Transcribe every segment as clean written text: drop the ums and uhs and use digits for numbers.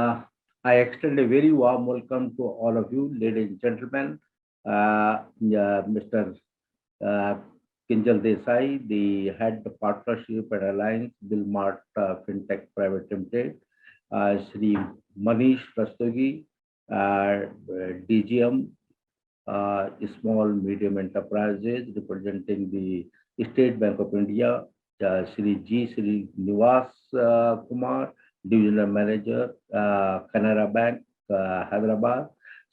I extend a very warm welcome to all of you, ladies and gentlemen. Mr. Uh, Kinjal Desai, the head of partnership and alliance, Bilmart FinTech Private Limited, Shri Manish Rastogi, DGM, small medium enterprises representing the State Bank of India, Shri Nivas Kumar, Divisional Manager, Canara Bank, Hyderabad,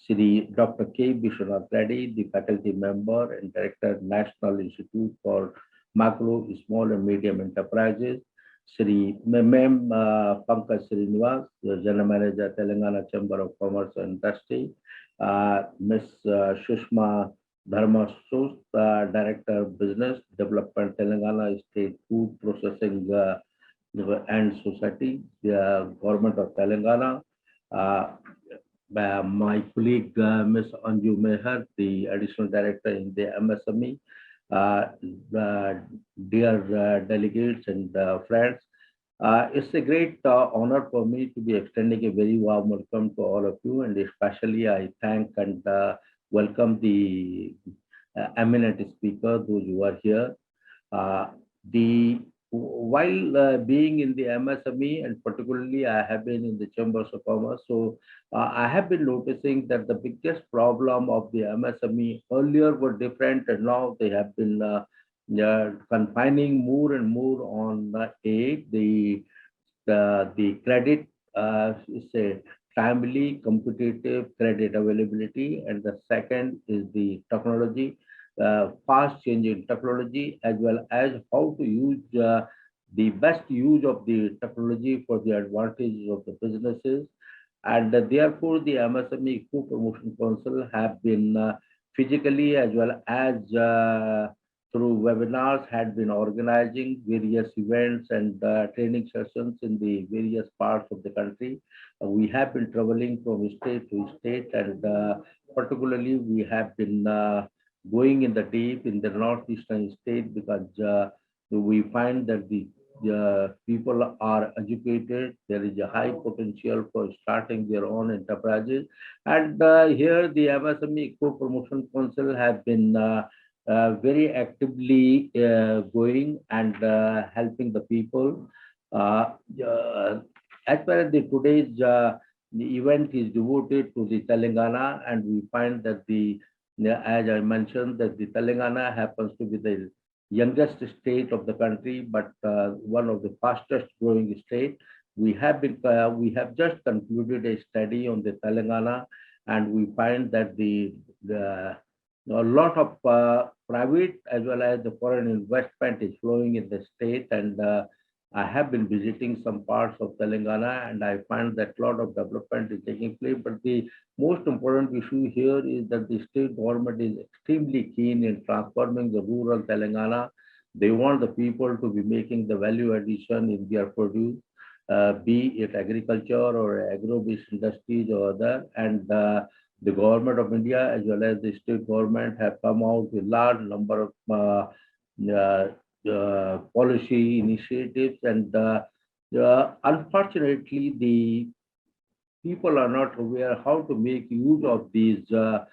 Shri Dr. K. Vishwanath Reddy, the faculty member and director, National Institute for Macro, Small and Medium Enterprises, Shri Mem Pankaj Srinivas, the General Manager, Telangana Chamber of Commerce and Industry, Ms. Shushma Dharmasust, Director of Business Development, Telangana State Food Processing and Society, the Government of Telangana. My colleague, Ms. Anju Meher, the Additional Director in the MSME, uh, uh, dear delegates and friends. It's a great honor for me to be extending a very warm welcome to all of you, and especially I thank and welcome the eminent speaker, those who are here. Uh, the while being in the MSME and particularly I have been in the chambers of commerce, so I have been noticing that the biggest problem of the MSME earlier were different, and now they have been confining more and more on aid. The credit is a timely, competitive credit availability, and the second is the technology, fast changing technology, as well as how to use the best use of the technology for the advantages of the businesses. And therefore, the MSME Export Promotion Council have been physically as well as through webinars had been organizing various events and training sessions in the various parts of the country. We have been traveling from state to state, and particularly we have been going in the deep in the northeastern state because we find that the people are educated. There is a high potential for starting their own enterprises, and here the MSME Export Promotion Council have been very actively going and helping the people. Uh, uh, as far as today's the event is devoted to the Telangana, and we find that as I mentioned, that the Telangana happens to be the youngest state of the country, but one of the fastest growing state. We have just concluded a study on the Telangana, and we find that the a lot of private as well as the foreign investment is flowing in the state, and I have been visiting some parts of Telangana, and I find that a lot of development is taking place. But the most important issue here is that the state government is extremely keen in transforming the rural Telangana. They want the people to be making the value addition in their produce, be it agriculture or agro-based industries or other. And the government of India as well as the state government have come out with large number of uh, policy initiatives, and unfortunately the people are not aware how to make use of these the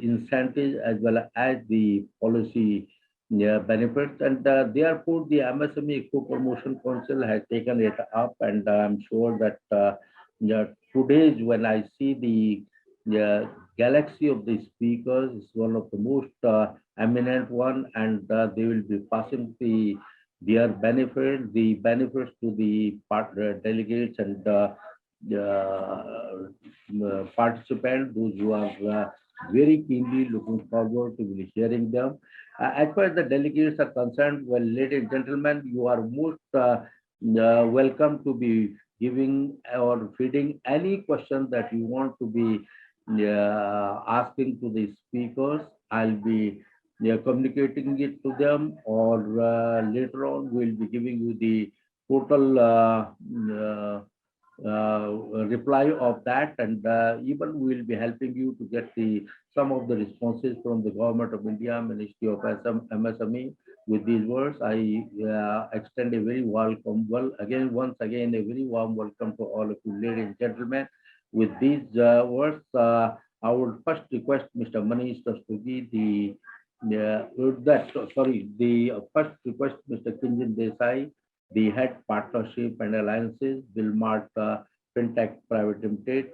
incentives as well as the policy benefits. And therefore, the MSME Eco Promotion Council has taken it up, and I'm sure that today's when I see the galaxy of the speakers is one of the most eminent one, and they will be passing the benefits to the delegates and participants, those who are very keenly looking forward to be hearing them. As far as the delegates are concerned, well, ladies and gentlemen, you are most welcome to be giving or feeding any question that you want to be asking to the speakers. I'll be communicating it to them, or later on we'll be giving you the total reply of that, and even we will be helping you to get the some of the responses from the government of India, Ministry of MSME, With these words, I extend a very once again, a very warm welcome to all of you, ladies and gentlemen. With these words, I would first request Mr. Manish Rastogi, the first request Mr. Kinjin Desai, the head partnership and alliances, Wilmart FinTech Private Limited.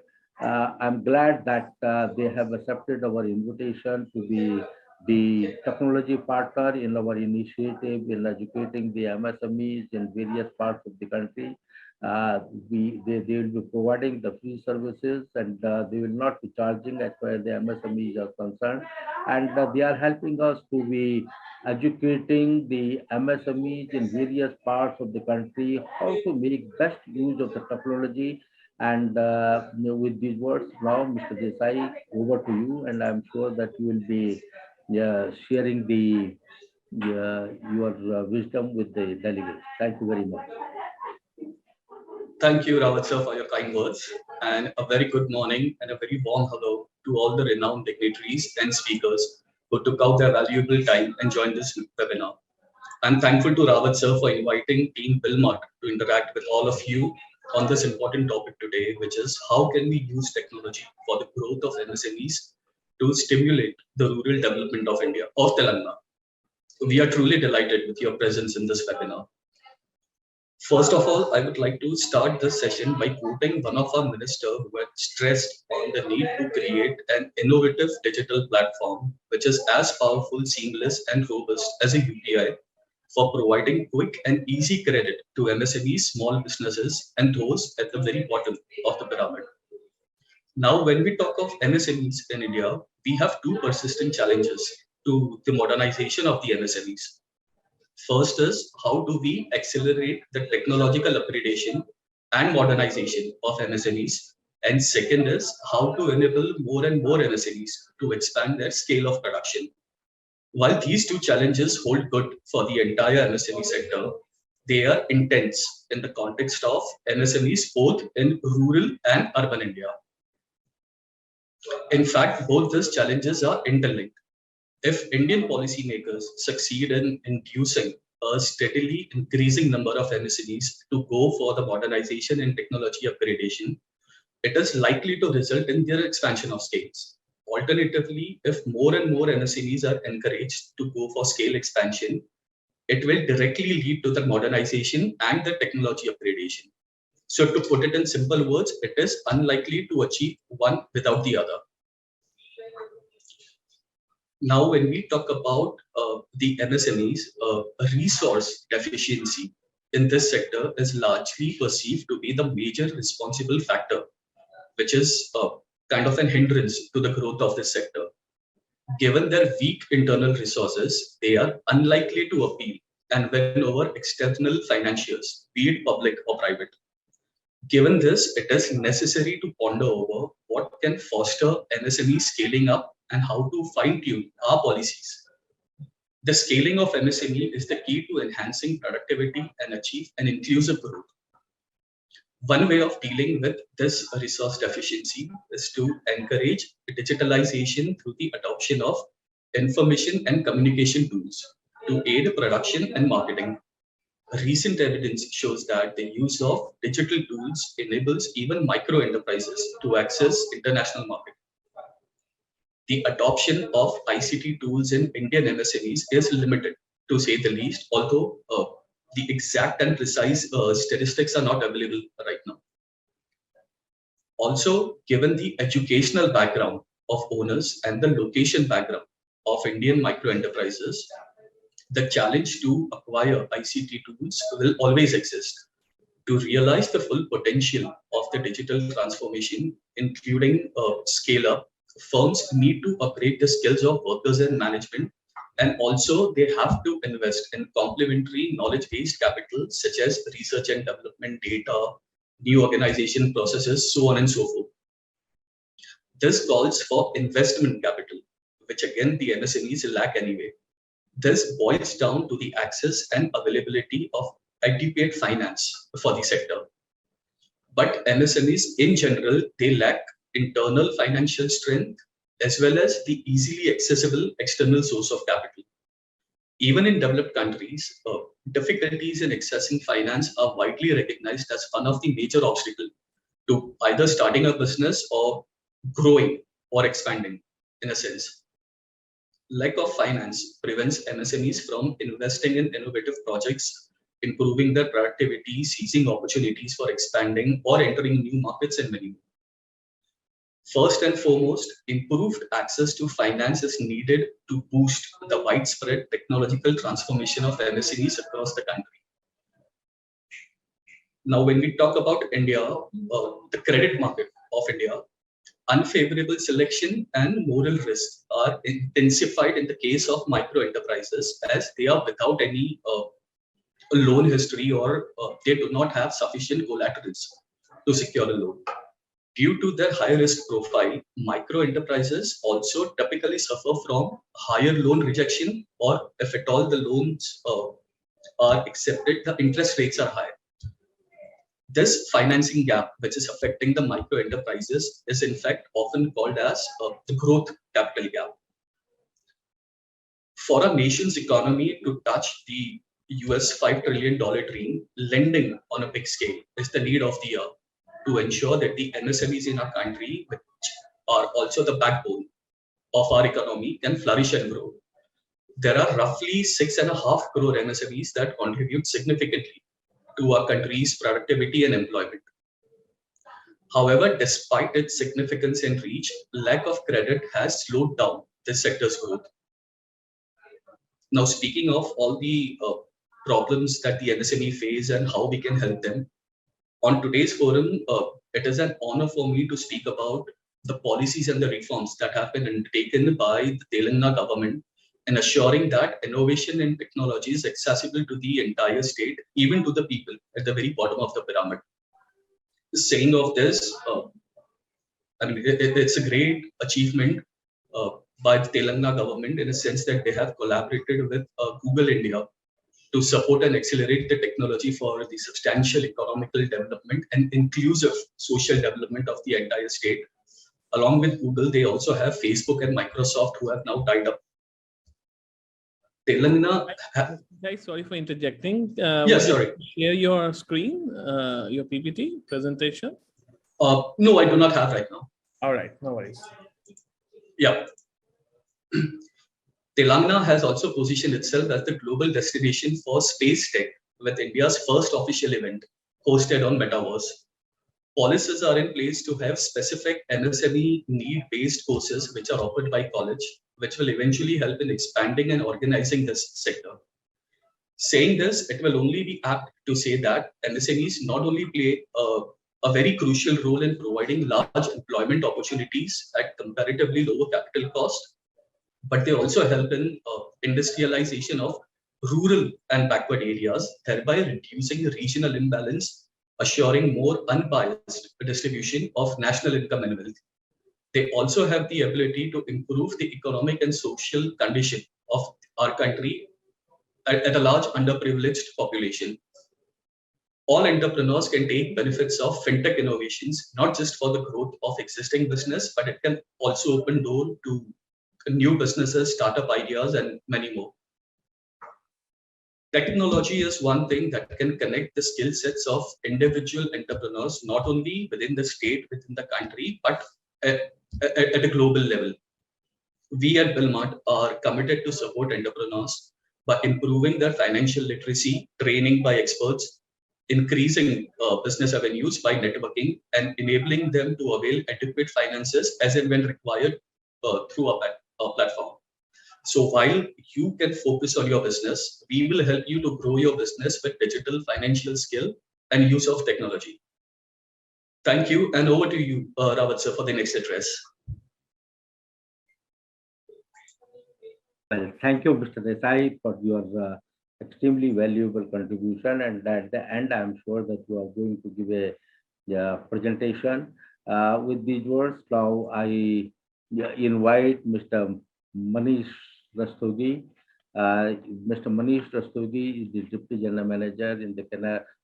I'm glad that they have accepted our invitation to be the technology partner in our initiative in educating the MSMEs in various parts of the country. They will be providing the free services, and they will not be charging as far as the MSMEs are concerned. And they are helping us to be educating the MSMEs in various parts of the country how to make best use of the technology. And with these words, now, Mr. Desai, over to you, and I'm sure that you will be sharing your wisdom with the delegates. Thank you very much. Thank you, Rawat sir, for your kind words, and a very good morning and a very warm hello to all the renowned dignitaries and speakers who took out their valuable time and joined this webinar. I'm thankful to Rawat sir for inviting Team Wilmart to interact with all of you on this important topic today, which is how can we use technology for the growth of MSMEs to stimulate the rural development of India, of Telangana. We are truly delighted with your presence in this webinar. First of all, I would like to start this session by quoting one of our ministers who had stressed on the need to create an innovative digital platform which is as powerful, seamless, and robust as a UPI for providing quick and easy credit to MSMEs, small businesses, and those at the very bottom of the pyramid. Now, when we talk of MSMEs in India, we have two persistent challenges to the modernization of the MSMEs. First is how do we accelerate the technological upgradation and modernization of MSMEs? And second is how to enable more and more MSMEs to expand their scale of production. While these two challenges hold good for the entire MSME sector, they are intense in the context of MSMEs both in rural and urban India. In fact, both these challenges are interlinked. If Indian policymakers succeed in inducing a steadily increasing number of MSMEs to go for the modernization and technology upgradation, it is likely to result in their expansion of scales. Alternatively, if more and more MSMEs are encouraged to go for scale expansion, it will directly lead to the modernization and the technology upgradation. So to put it in simple words, it is unlikely to achieve one without the other. Now, when we talk about the MSMEs, resource deficiency in this sector is largely perceived to be the major responsible factor, which is kind of an hindrance to the growth of this sector. Given their weak internal resources, they are unlikely to appeal and win over external financiers, be it public or private. Given this, it is necessary to ponder over what can foster MSME scaling up and how to fine-tune our policies. The scaling of MSME is the key to enhancing productivity and achieve an inclusive growth. One way of dealing with this resource deficiency is to encourage digitalization through the adoption of information and communication tools to aid production and marketing. Recent evidence shows that the use of digital tools enables even micro enterprises to access international markets. The adoption of ICT tools in Indian MSMEs is limited, to say the least, although the exact and precise statistics are not available right now. Also, given the educational background of owners and the location background of Indian micro enterprises, the challenge to acquire ICT tools will always exist. To realize the full potential of the digital transformation, including scale up, firms need to upgrade the skills of workers and management, and also they have to invest in complementary knowledge-based capital such as research and development, data, new organization processes, so on and so forth. This calls for investment capital, which again the MSMEs lack anyway. This boils down to the access and availability of adequate finance for the sector. But MSMEs in general, they lack internal financial strength as well as the easily accessible external source of capital. Even in developed countries, difficulties in accessing finance are widely recognized as one of the major obstacles to either starting a business or growing or expanding, in a sense. Lack of finance prevents MSMEs from investing in innovative projects, improving their productivity, seizing opportunities for expanding or entering new markets, and many more. First and foremost, improved access to finance is needed to boost the widespread technological transformation of MSMEs across the country. Now, when we talk about India, the credit market of India, unfavorable selection and moral risk are intensified in the case of micro enterprises as they are without any loan history or they do not have sufficient collaterals to secure a loan. Due to their high risk profile, micro enterprises also typically suffer from higher loan rejection, or if at all the loans are accepted, the interest rates are high. This financing gap, which is affecting the micro enterprises, is in fact often called as the growth capital gap. For a nation's economy to touch the US $5 trillion dream, lending on a big scale is the need of the hour to ensure that the MSMEs in our country, which are also the backbone of our economy, can flourish and grow. There are roughly 6.5 crore MSMEs that contribute significantly to our country's productivity and employment. However, despite its significance and reach, lack of credit has slowed down this sector's growth. Now, speaking of all the problems that the MSME face and how we can help them, on today's forum, it is an honor for me to speak about the policies and the reforms that have been undertaken by the Telangana government in assuring that innovation and technology is accessible to the entire state, even to the people at the very bottom of the pyramid. Saying of this, I mean, it's a great achievement by the Telangana government in a sense that they have collaborated with Google India to support and accelerate the technology for the substantial economical development and inclusive social development of the entire state. Along with Google, they also have Facebook and Microsoft who have now tied up. Telangana. Sorry for interjecting. Yes, sorry. Share your screen, your PPT presentation. No, I do not have right now. All right, no worries. Yeah. Telangana has also positioned itself as the global destination for space tech with India's first official event hosted on Metaverse. Policies are in place to have specific MSME need-based courses which are offered by college, which will eventually help in expanding and organizing this sector. Saying this, it will only be apt to say that MSMEs not only play a very crucial role in providing large employment opportunities at comparatively lower capital cost, but they also help in industrialization of rural and backward areas, thereby reducing regional imbalance, assuring more unbiased distribution of national income and wealth. They also have the ability to improve the economic and social condition of our country at a large underprivileged population. All entrepreneurs can take benefits of fintech innovations, not just for the growth of existing business, but it can also open door to new businesses, startup ideas, and many more. Technology is one thing that can connect the skill sets of individual entrepreneurs, not only within the state, within the country, but at a global level. We at Belmont are committed to support entrepreneurs by improving their financial literacy, training by experts, increasing business avenues by networking, and enabling them to avail adequate finances as and when required through our platform. So while you can focus on your business, we will help you to grow your business with digital financial skill and use of technology. Thank you, and over to you, Rawat sir, for the next address. Well, thank you, Mr. Desai, for your extremely valuable contribution. And at the end, I'm sure that you are going to give a presentation. With these words, now I invite Mr. Manish Rastogi. Mr. Manish Rastogi is the Deputy General Manager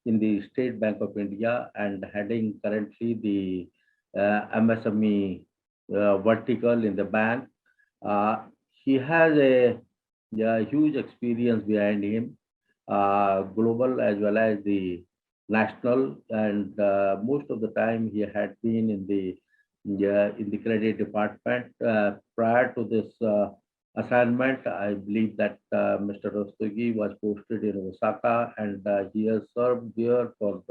in the State Bank of India and heading currently the MSME vertical in the bank. He has a huge experience behind him, global as well as the national, and most of the time he had been in the in the credit department. Prior to this assignment, I believe that Mr. Rastogi was posted in Osaka, and he has served there for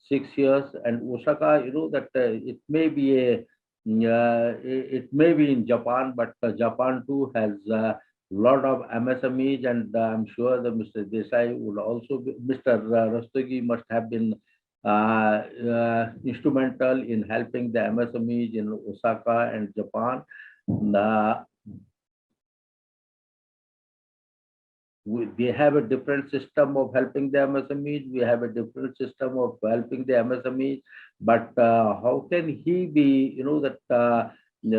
6 years. And Osaka, that it may be it may be in Japan, but Japan too has lot of MSMEs, and I'm sure that Mr. Desai would also be, Mr. Rastogi must have been instrumental in helping the MSMEs in Osaka and Japan. Uh, they have a different system of helping the MSMEs. We have a different system of helping the MSMEs. But how can he be, that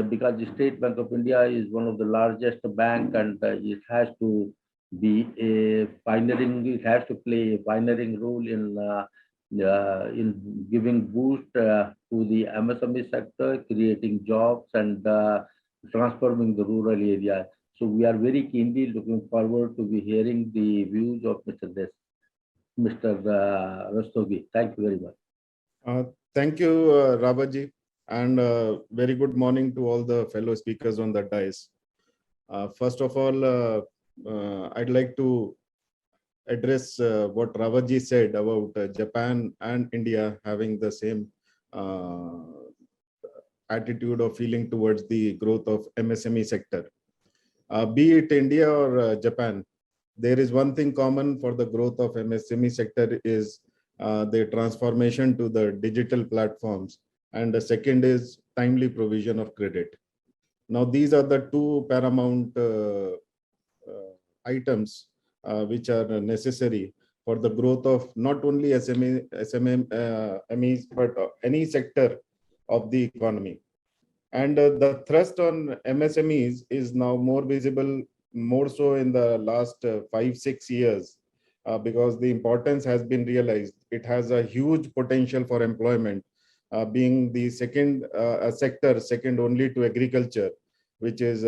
because the State Bank of India is one of the largest bank, and it has to be a pioneering, it has to play a pioneering role in giving boost to the MSME sector, creating jobs, and transforming the rural area. So we are very keenly looking forward to be hearing the views of Mr. Rastogi. Thank you very much. Uh, Thank you, Rabaji, and very good morning to all the fellow speakers on the dais. First of all, I'd like to address what Ravaji said about Japan and India having the same attitude or feeling towards the growth of MSME sector. Be it India or Japan, there is one thing common for the growth of MSME sector is the transformation to the digital platforms, and the second is timely provision of credit. Now, these are the two paramount items which are necessary for the growth of not only SMEs, but any sector of the economy. And the thrust on MSMEs is now more visible, more so in the last 5-6 years, because the importance has been realized. It has a huge potential for employment, being the second sector, second only to agriculture, which is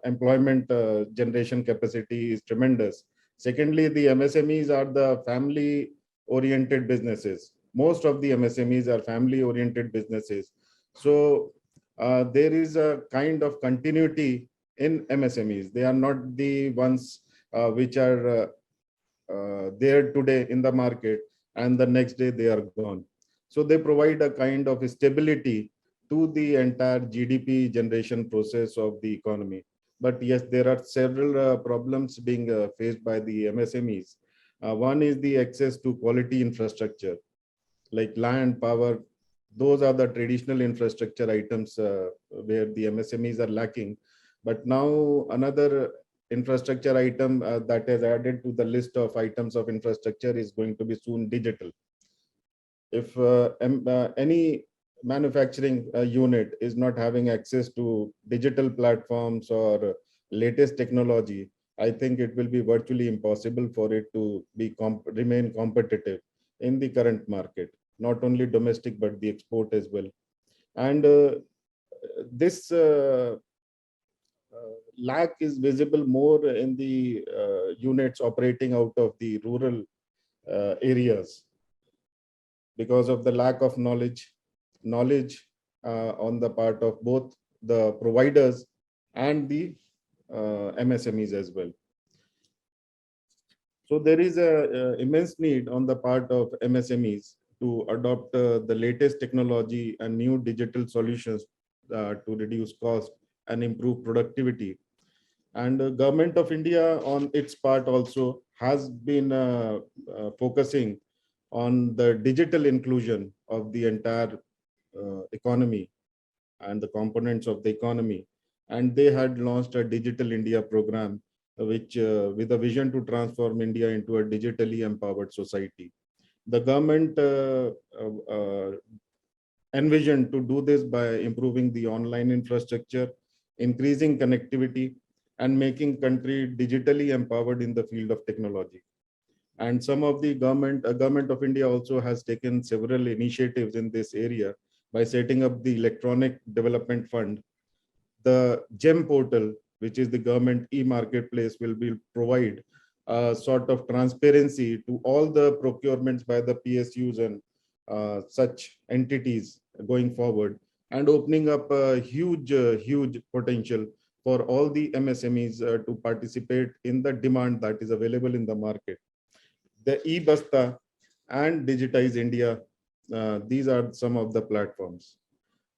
employment generation capacity is tremendous. Secondly, the MSMEs are the family oriented businesses. Most of the MSMEs are family oriented businesses. So there is a kind of continuity in MSMEs. They are not the ones which are there today in the market and the next day they are gone. So they provide a kind of stability to the entire GDP generation process of the economy. But yes, there are several problems being faced by the MSMEs. One is the access to quality infrastructure like land, power. Those are the traditional infrastructure items where the MSMEs are lacking. But now another infrastructure item that is added to the list of items of infrastructure is going to be soon digital. If any manufacturing unit is not having access to digital platforms or latest technology, I think it will be virtually impossible for it to be remain competitive in the current market, not only domestic but the export as well. And this lack is visible more in the units operating out of the rural areas because of the lack of knowledge on the part of both the providers and the MSMEs as well. So there is a immense need on the part of MSMEs to adopt the latest technology and new digital solutions to reduce cost and improve productivity. And the government of India on its part also has been focusing on the digital inclusion of the entire economy and the components of the economy. And they had launched a Digital India program, which with a vision to transform India into a digitally empowered society. The government envisioned to do this by improving the online infrastructure, increasing connectivity, and making country digitally empowered in the field of technology. And some of the government of India also has taken several initiatives in this area by setting up the Electronic Development Fund, the GEM portal, which is the government e-marketplace, will be provide a sort of transparency to all the procurements by the PSUs and such entities going forward, and opening up a huge potential for all the MSMEs to participate in the demand that is available in the market. The e-Basta and Digitize India, these are some of the platforms.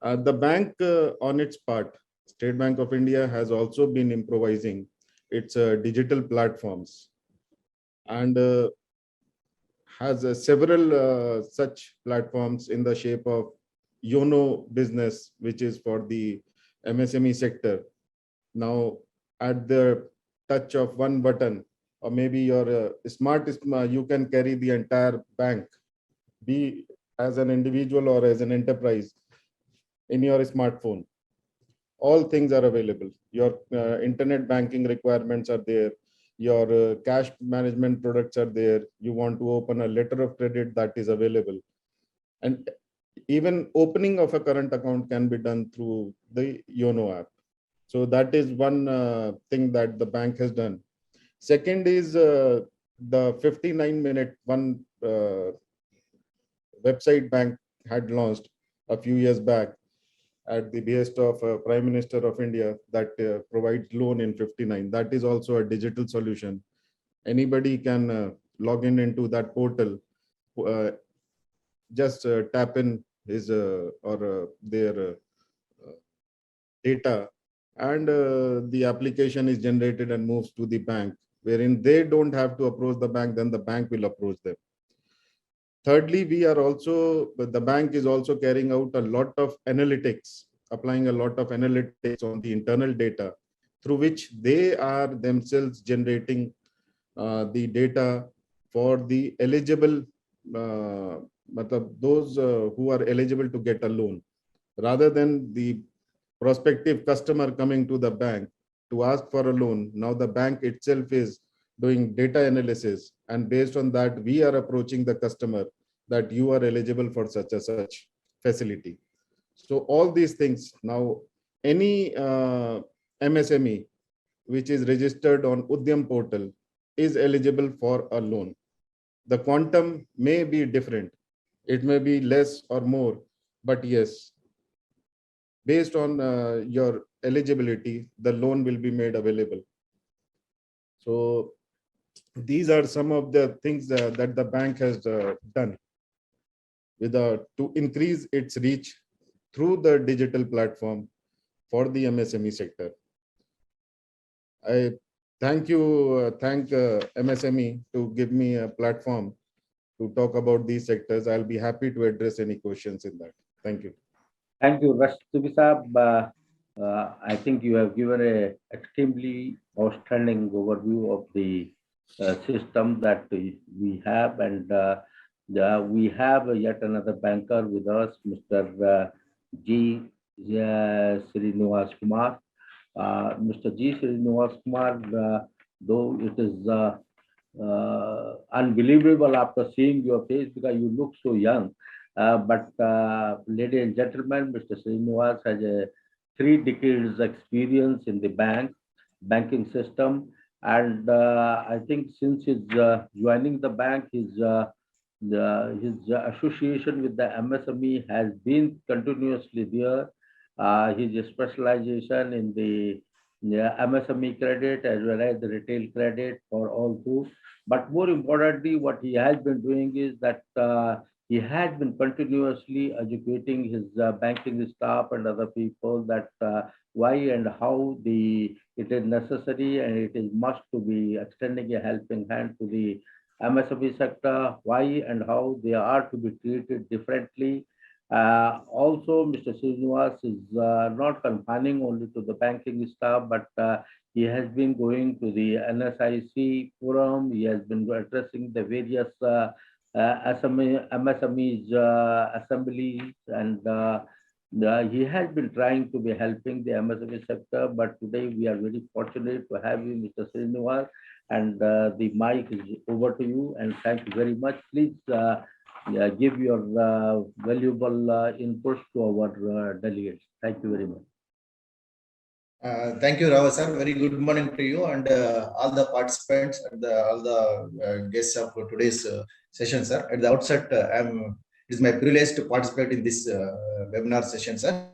The bank, on its part, State Bank of India has also been improvising its digital platforms, and has several such platforms in the shape of YONO business, which is for the MSME sector. Now, at the touch of one button, or maybe your you can carry the entire bank, be as an individual or as an enterprise, in your smartphone. All things are available. Your internet banking requirements are there. Your cash management products are there. You want to open a letter of credit, that is available. And even opening of a current account can be done through the YONO app. So that is one thing that the bank has done. Second is the 59-minute one website bank had launched a few years back at the behest of Prime Minister of India, that provides loan in 59. That is also a digital solution. Anybody can log into that portal, just tap in his or their data, and the application is generated and moves to the bank, wherein they don't have to approach the bank, then the bank will approach them. Thirdly, the bank is also carrying out a lot of analytics, applying a lot of analytics on the internal data, through which they are themselves generating the data for the eligible, those who are eligible to get a loan, rather than the prospective customer coming to the bank to ask for a loan. Now the bank itself is doing data analysis, and based on that, we are approaching the customer that you are eligible for such a such facility. So all these things, now any MSME which is registered on Udyam portal is eligible for a loan. The quantum may be different. It may be less or more, but yes, based on your eligibility, the loan will be made available. So these are some of the things that the bank has done to increase its reach through the digital platform for the MSME sector. I thank MSME to give me a platform to talk about these sectors. I'll be happy to address any questions in that. Thank you. Thank you, Rashtrakuti Saab. I think you have given a extremely outstanding overview of the system that we have, and we have yet another banker with us, Mr. G. Srinivas Kumar. Mr. G. Srinivas Kumar, though it is unbelievable after seeing your face because you look so young. But ladies and gentlemen, Mr. Srinivas has a 3 decades experience in the banking system. And I think since his joining the bank, his association with the MSME has been continuously there. His specialization in the MSME credit as well as the retail credit for all two. But more importantly, what he has been doing is that he has been continuously educating his banking staff and other people that why and how it is necessary and it is must to be extending a helping hand to the MSME sector, why and how they are to be treated differently. Also, Mr. Srinivas is not confining only to the banking staff, but he has been going to the NSIC forum. He has been addressing the various MSMEs assemblies, and he has been trying to be helping the MSME sector. But today we are very fortunate to have you, Mr. Srinivas, and the mic is over to you. And thank you very much. Please give your valuable inputs to our delegates. Thank you very much. Thank you, Rao sir. Very good morning to you and all the participants and all the guests of today's session, sir. At the outset, it is my privilege to participate in this webinar session, sir.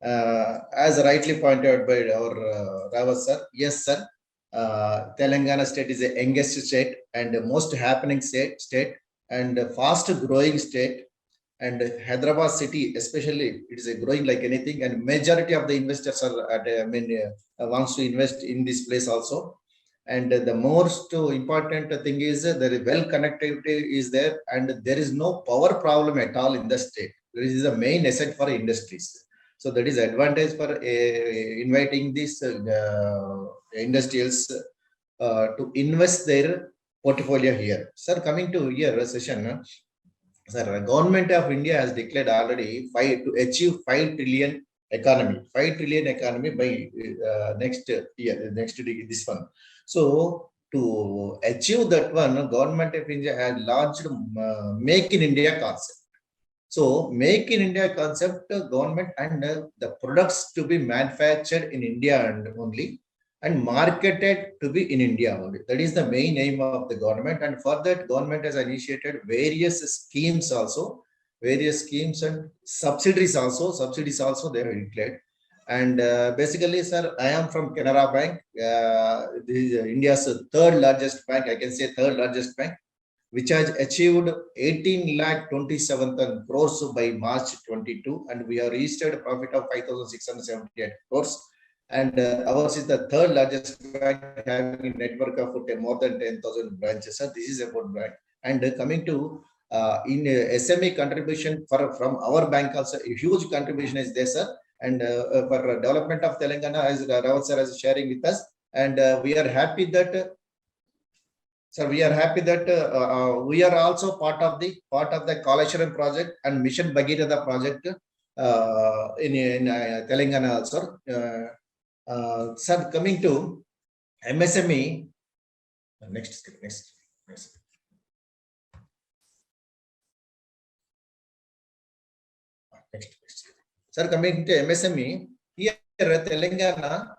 As rightly pointed out by our Rao sir, yes, sir. Telangana state is the youngest state and the most happening state and fast growing state. And Hyderabad city, especially, it is growing like anything, and majority of the investors are wants to invest in this place also. And the most important thing is the well connectivity is there, and there is no power problem at all in the state. This is the main asset for industries. So that is advantage for inviting these industrials to invest their portfolio here. Sir, coming to here session. Sir, government of India has declared already to achieve 5 trillion economy, 5 trillion economy by next year, this one. So to achieve that one, government of India has launched Make in India concept. So Make in India concept, government and the products to be manufactured in India and only, and marketed to be in India only. That is the main aim of the government. And for that, government has initiated various schemes also, various schemes and subsidies also. Subsidies also they have declared. And basically, sir, I am from Canara Bank. This is India's third largest bank. I can say third largest bank, which has achieved 18,27,000 crores by March 22, and we have registered a profit of 5,678 crores. And ours is the third largest bank, having a network of more than 10,000 branches. So this is about bank. And coming to in SME contribution from our bank also, a huge contribution is there, sir. And for development of Telangana, as Rawat sir is sharing with us, and we are happy that. So we are happy that we are also part of the Kaleshwaram project and Mission Bhagirath project in Telangana also. Sir, coming to MSME, next. Sir, coming to MSME, here Telangana,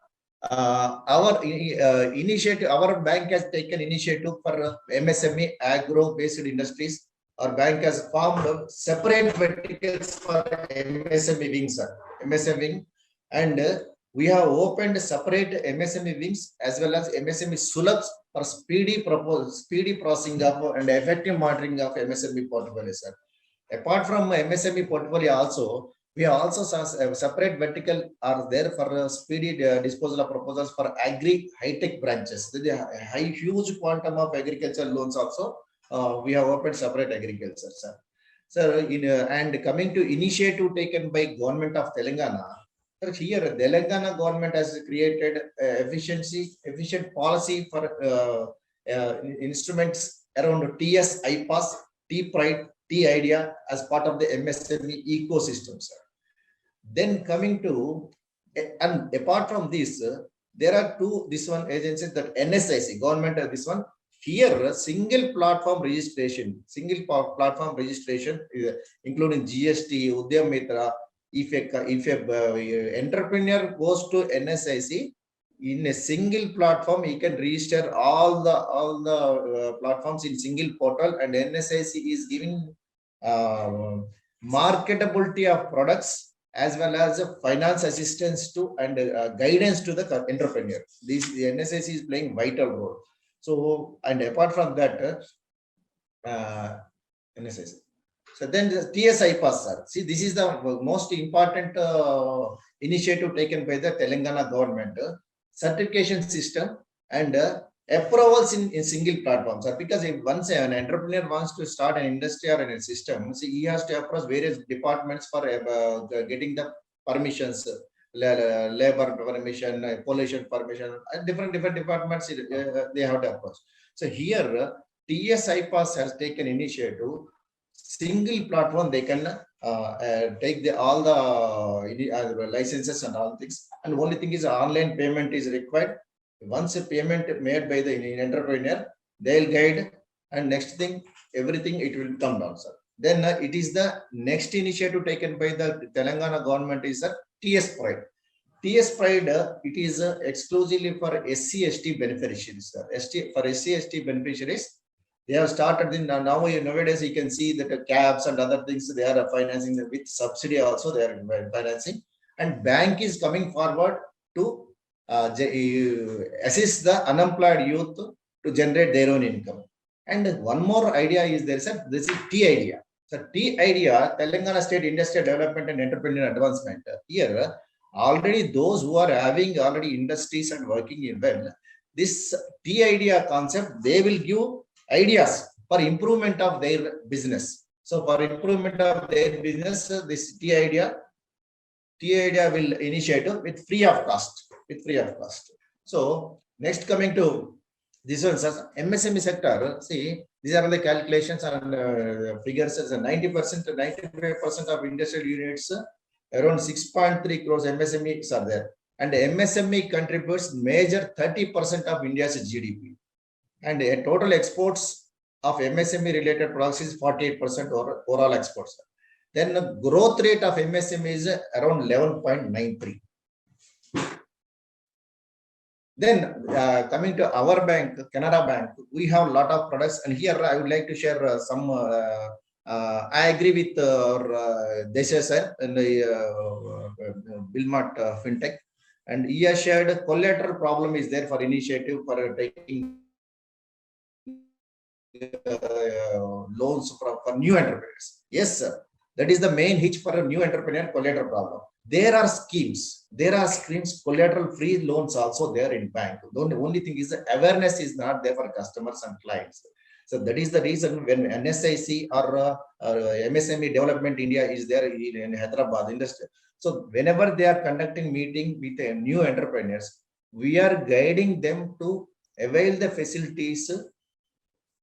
our initiative, our bank has taken initiative for MSME agro-based industries. Our bank has formed separate verticals for MSME wings, sir. MSME wing, and we have opened separate MSME wings as well as MSME Sulabs for speedy processing of and effective monitoring of MSME portfolio, sir. Apart from MSME portfolio also, we have also separate vertical are there for speedy disposal of proposals for agri high-tech branches. There is a huge quantum of agricultural loans also. We have opened separate agriculture, sir. Sir, and coming to initiative taken by government of Telangana, here Telangana government has created efficient policy for instruments around TS IPAS, T Pride, T idea as part of the MSME ecosystem, sir. Then coming to, and apart from this, there are this one agencies that NSIC government this one. Here, single platform registration, including GST, Udyam Mitra. If a entrepreneur goes to NSIC in a single platform, he can register all the platforms in single portal, and NSIC is giving marketability of products as well as finance assistance to and guidance to the entrepreneur. The NSIC is playing vital role. So, and apart from that, NSIC. So then the TSI pass, sir. See, this is the most important initiative taken by the Telangana government. Certification system and approvals in single platform, sir. Because if once an entrepreneur wants to start an industry or a system, see, he has to approach various departments for getting the permissions, labor permission, pollution permission, and different departments they have to approach. So here, TSI pass has taken initiative. Single platform, they can take all the licenses and all things. And only thing is online payment is required. Once a payment made by the entrepreneur, they'll guide, and next thing, everything it will come down, sir. Then it is the next initiative taken by the Telangana government is the TS Pride. TS Pride, it is exclusively for SC/ST beneficiaries. For SC/ST beneficiaries, they have started in nowadays you can see that cabs and other things they are financing with subsidy also they are financing, and bank is coming forward to assist the unemployed youth to generate their own income. And one more idea is there, sir. This is T idea. So T idea, Telangana State Industrial Development and Entrepreneurial Advancement. Here, already those who are having already industries and working in well, this T idea concept, they will give ideas for improvement of their business. So for improvement of their business, this T idea will initiate with free of cost. So next coming to this one, MSME sector. See, these are the calculations and figures. 90% to 95% of industrial units, around 6.3 crores MSMEs are there, and MSME contributes major 30% of India's GDP. And total exports of MSME related products is 48% overall exports. Then the growth rate of MSME is around 11.93. Then coming to our bank, Canara Bank, we have a lot of products, and here I would like to share some. I agree with Desai sir and Bilmart FinTech, and he has shared collateral problem is there for initiative for taking loans for new entrepreneurs. Yes, sir. That is the main hitch for a new entrepreneur, collateral problem. There are schemes, collateral free loans also there in bank. The only thing is the awareness is not there for customers and clients. So that is the reason when NSIC or MSME Development India is there in Hyderabad industry. So whenever they are conducting meeting with new entrepreneurs, we are guiding them to avail the facilities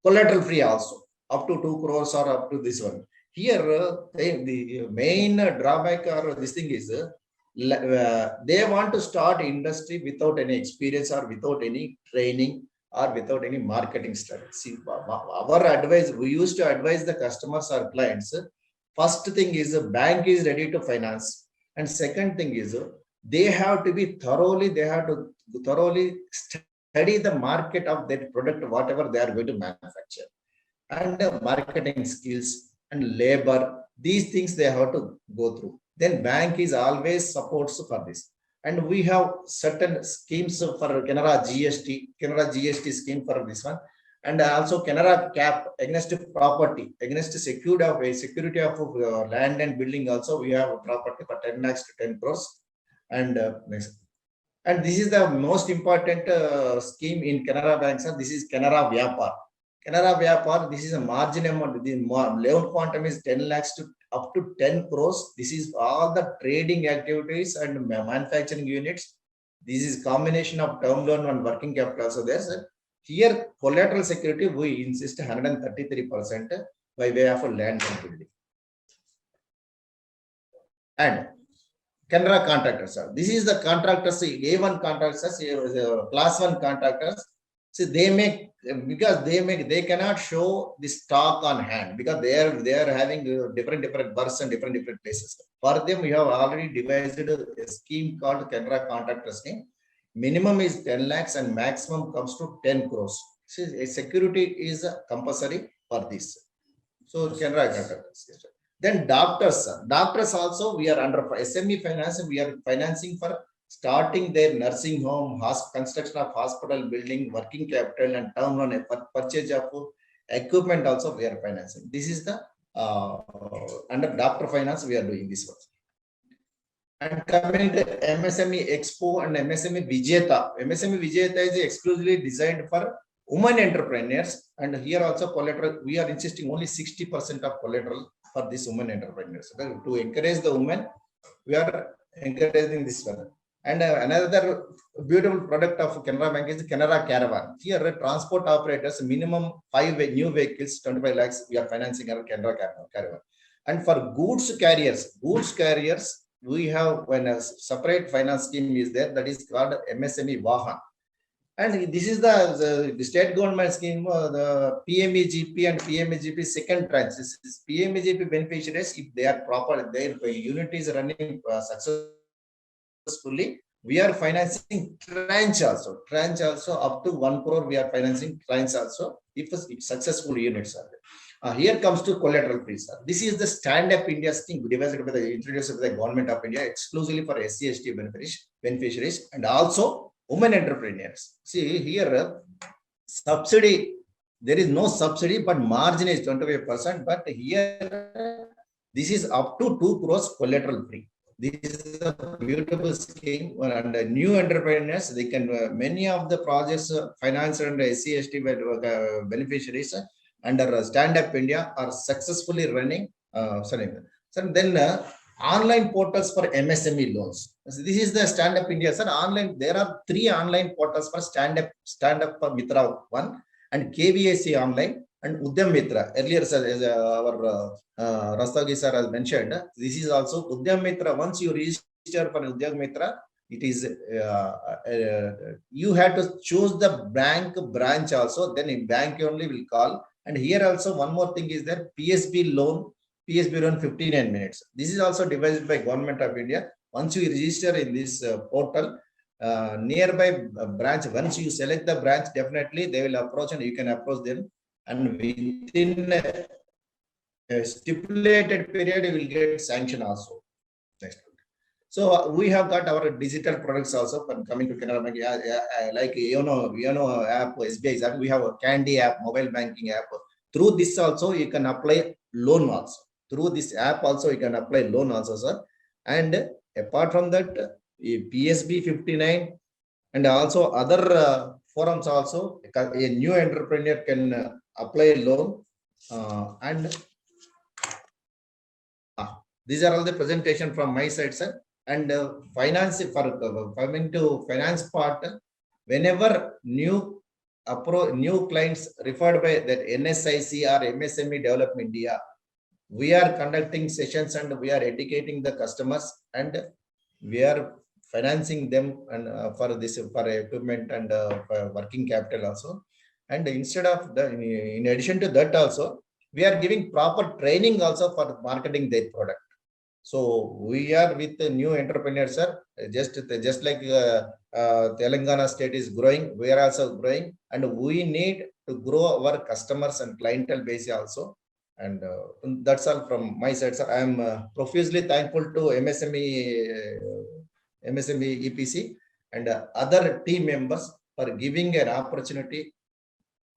collateral free also, up to 2 crores or up to this one. Here, the main drawback or this thing is they want to start industry without any experience or without any training or without any marketing strategy. See, our advice, we used to advise the customers or clients. First thing is the bank is ready to finance, and second thing is they have to be thoroughly study the market of that product, whatever they are going to manufacture, and marketing skills and labor, these things they have to go through. Then bank is always supports for this. And we have certain schemes for Canara GST scheme for this one. And also Canara cap against property, against security of land and building also we have a property for 10 lakhs to 10 crores. And this is the most important scheme in Canara Bank, sir. This is Canara Vyapar. Canara Vyapar, this is a margin amount. The loan quantum is 10 lakhs to up to 10 crores. This is all the trading activities and manufacturing units. This is combination of term loan and working capital. So there's here collateral security, we insist 133% by way of a land and building. And Canara contractors, sir. This is the contractors, A1 contractors, class 1 contractors. So they cannot show the stock on hand because they are having different berths and different places. For them, we have already devised a scheme called Canara Contractor Scheme. Minimum is 10 lakhs and maximum comes to 10 crores. So a security is compulsory for this. So Canara Contractors. Then doctors, sir. Doctors also we are under SME finance. We are financing for starting their nursing home, construction of hospital building, working capital, and term loan purchase of equipment also we are financing. This is the under doctor finance we are doing this one. And coming to MSME Expo and MSME Vijeta. MSME Vijeta is exclusively designed for women entrepreneurs, and here also collateral we are insisting only 60% of collateral for these women entrepreneurs. So to encourage the women, we are encouraging this one. And another beautiful product of Canara Bank is Canara Caravan. Here, transport operators, minimum 5 new vehicles, 25 lakhs, we are financing our Canara Caravan. And for goods carriers, we have when a separate finance scheme is there, that is called MSME Vahan. And this is the state government scheme, the PMEGP and PMEGP second tranche. This is PMEGP beneficiaries, if they are proper, their unit is running successfully, we are financing tranche also. Tranche also up to 1 crore. We are financing tranche also if successful units are there. Here comes to collateral free, sir. This is the stand-up India scheme devised by introduced by the government of India exclusively for SC/ST beneficiaries and also women entrepreneurs. See here, subsidy. There is no subsidy, but margin is 25%. But here, this is up to 2 crores collateral free. This is a beautiful scheme, and new entrepreneurs, they can many of the projects financed under SC/ST beneficiaries under Stand Up India are successfully running. Then online portals for MSME loans. So this is the Stand Up India, sir. Online, there are 3 online portals for Stand Up for Mitra 1 and KVAC online and Udyam Mitra. Earlier, sir, as our Rastagi sir has mentioned, this is also Udyam Mitra. Once you register for Udyam Mitra, it is you have to choose the bank branch also. Then in bank only will call. And here also one more thing is that PSB loan 59 minutes. This is also devised by Government of India. Once you register in this portal, nearby branch, once you select the branch, definitely they will approach and you can approach them. And within a stipulated period, you will get sanction also. Next. So we have got our digital products also for coming to Canara Bank. Like app, SBI app, we have a Candy app, mobile banking app. Through this also you can apply loan also. Through this app also you can apply loan also, sir. And apart from that, PSB 59 and also other forums also, a new entrepreneur can apply a loan. And these are all the presentation from my side, sir. And finance for coming to finance part, whenever new clients referred by that NSIC or MSME Development India, we are conducting sessions and we are educating the customers and we are financing them and for equipment and for working capital also. And instead of in addition to that also, we are giving proper training also for marketing their product. So we are with the new entrepreneurs, sir. Just like Telangana state is growing, we are also growing, and we need to grow our customers and clientele base also. And that's all from my side, sir. I am profusely thankful to MSME EPC and other team members for giving an opportunity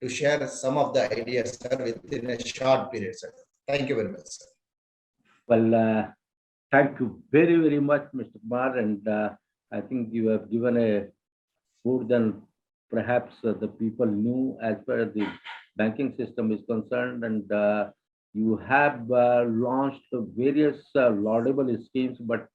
to share some of the ideas, sir, within a short period, sir. Thank you very much, sir. Well, thank you very, very much, Mr. Kumar. And I think you have given a more than perhaps the people knew as far as the banking system is concerned. And you have launched various laudable schemes, but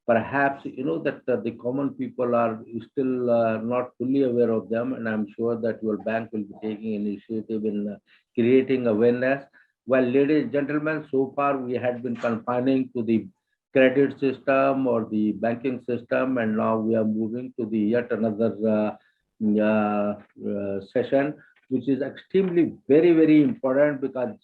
perhaps you know that the common people are still not fully aware of them. And I'm sure that your bank will be taking initiative in creating awareness. Well, ladies and gentlemen, so far we had been confining to the credit system or the banking system, and now we are moving to the yet another session, which is extremely very, very important because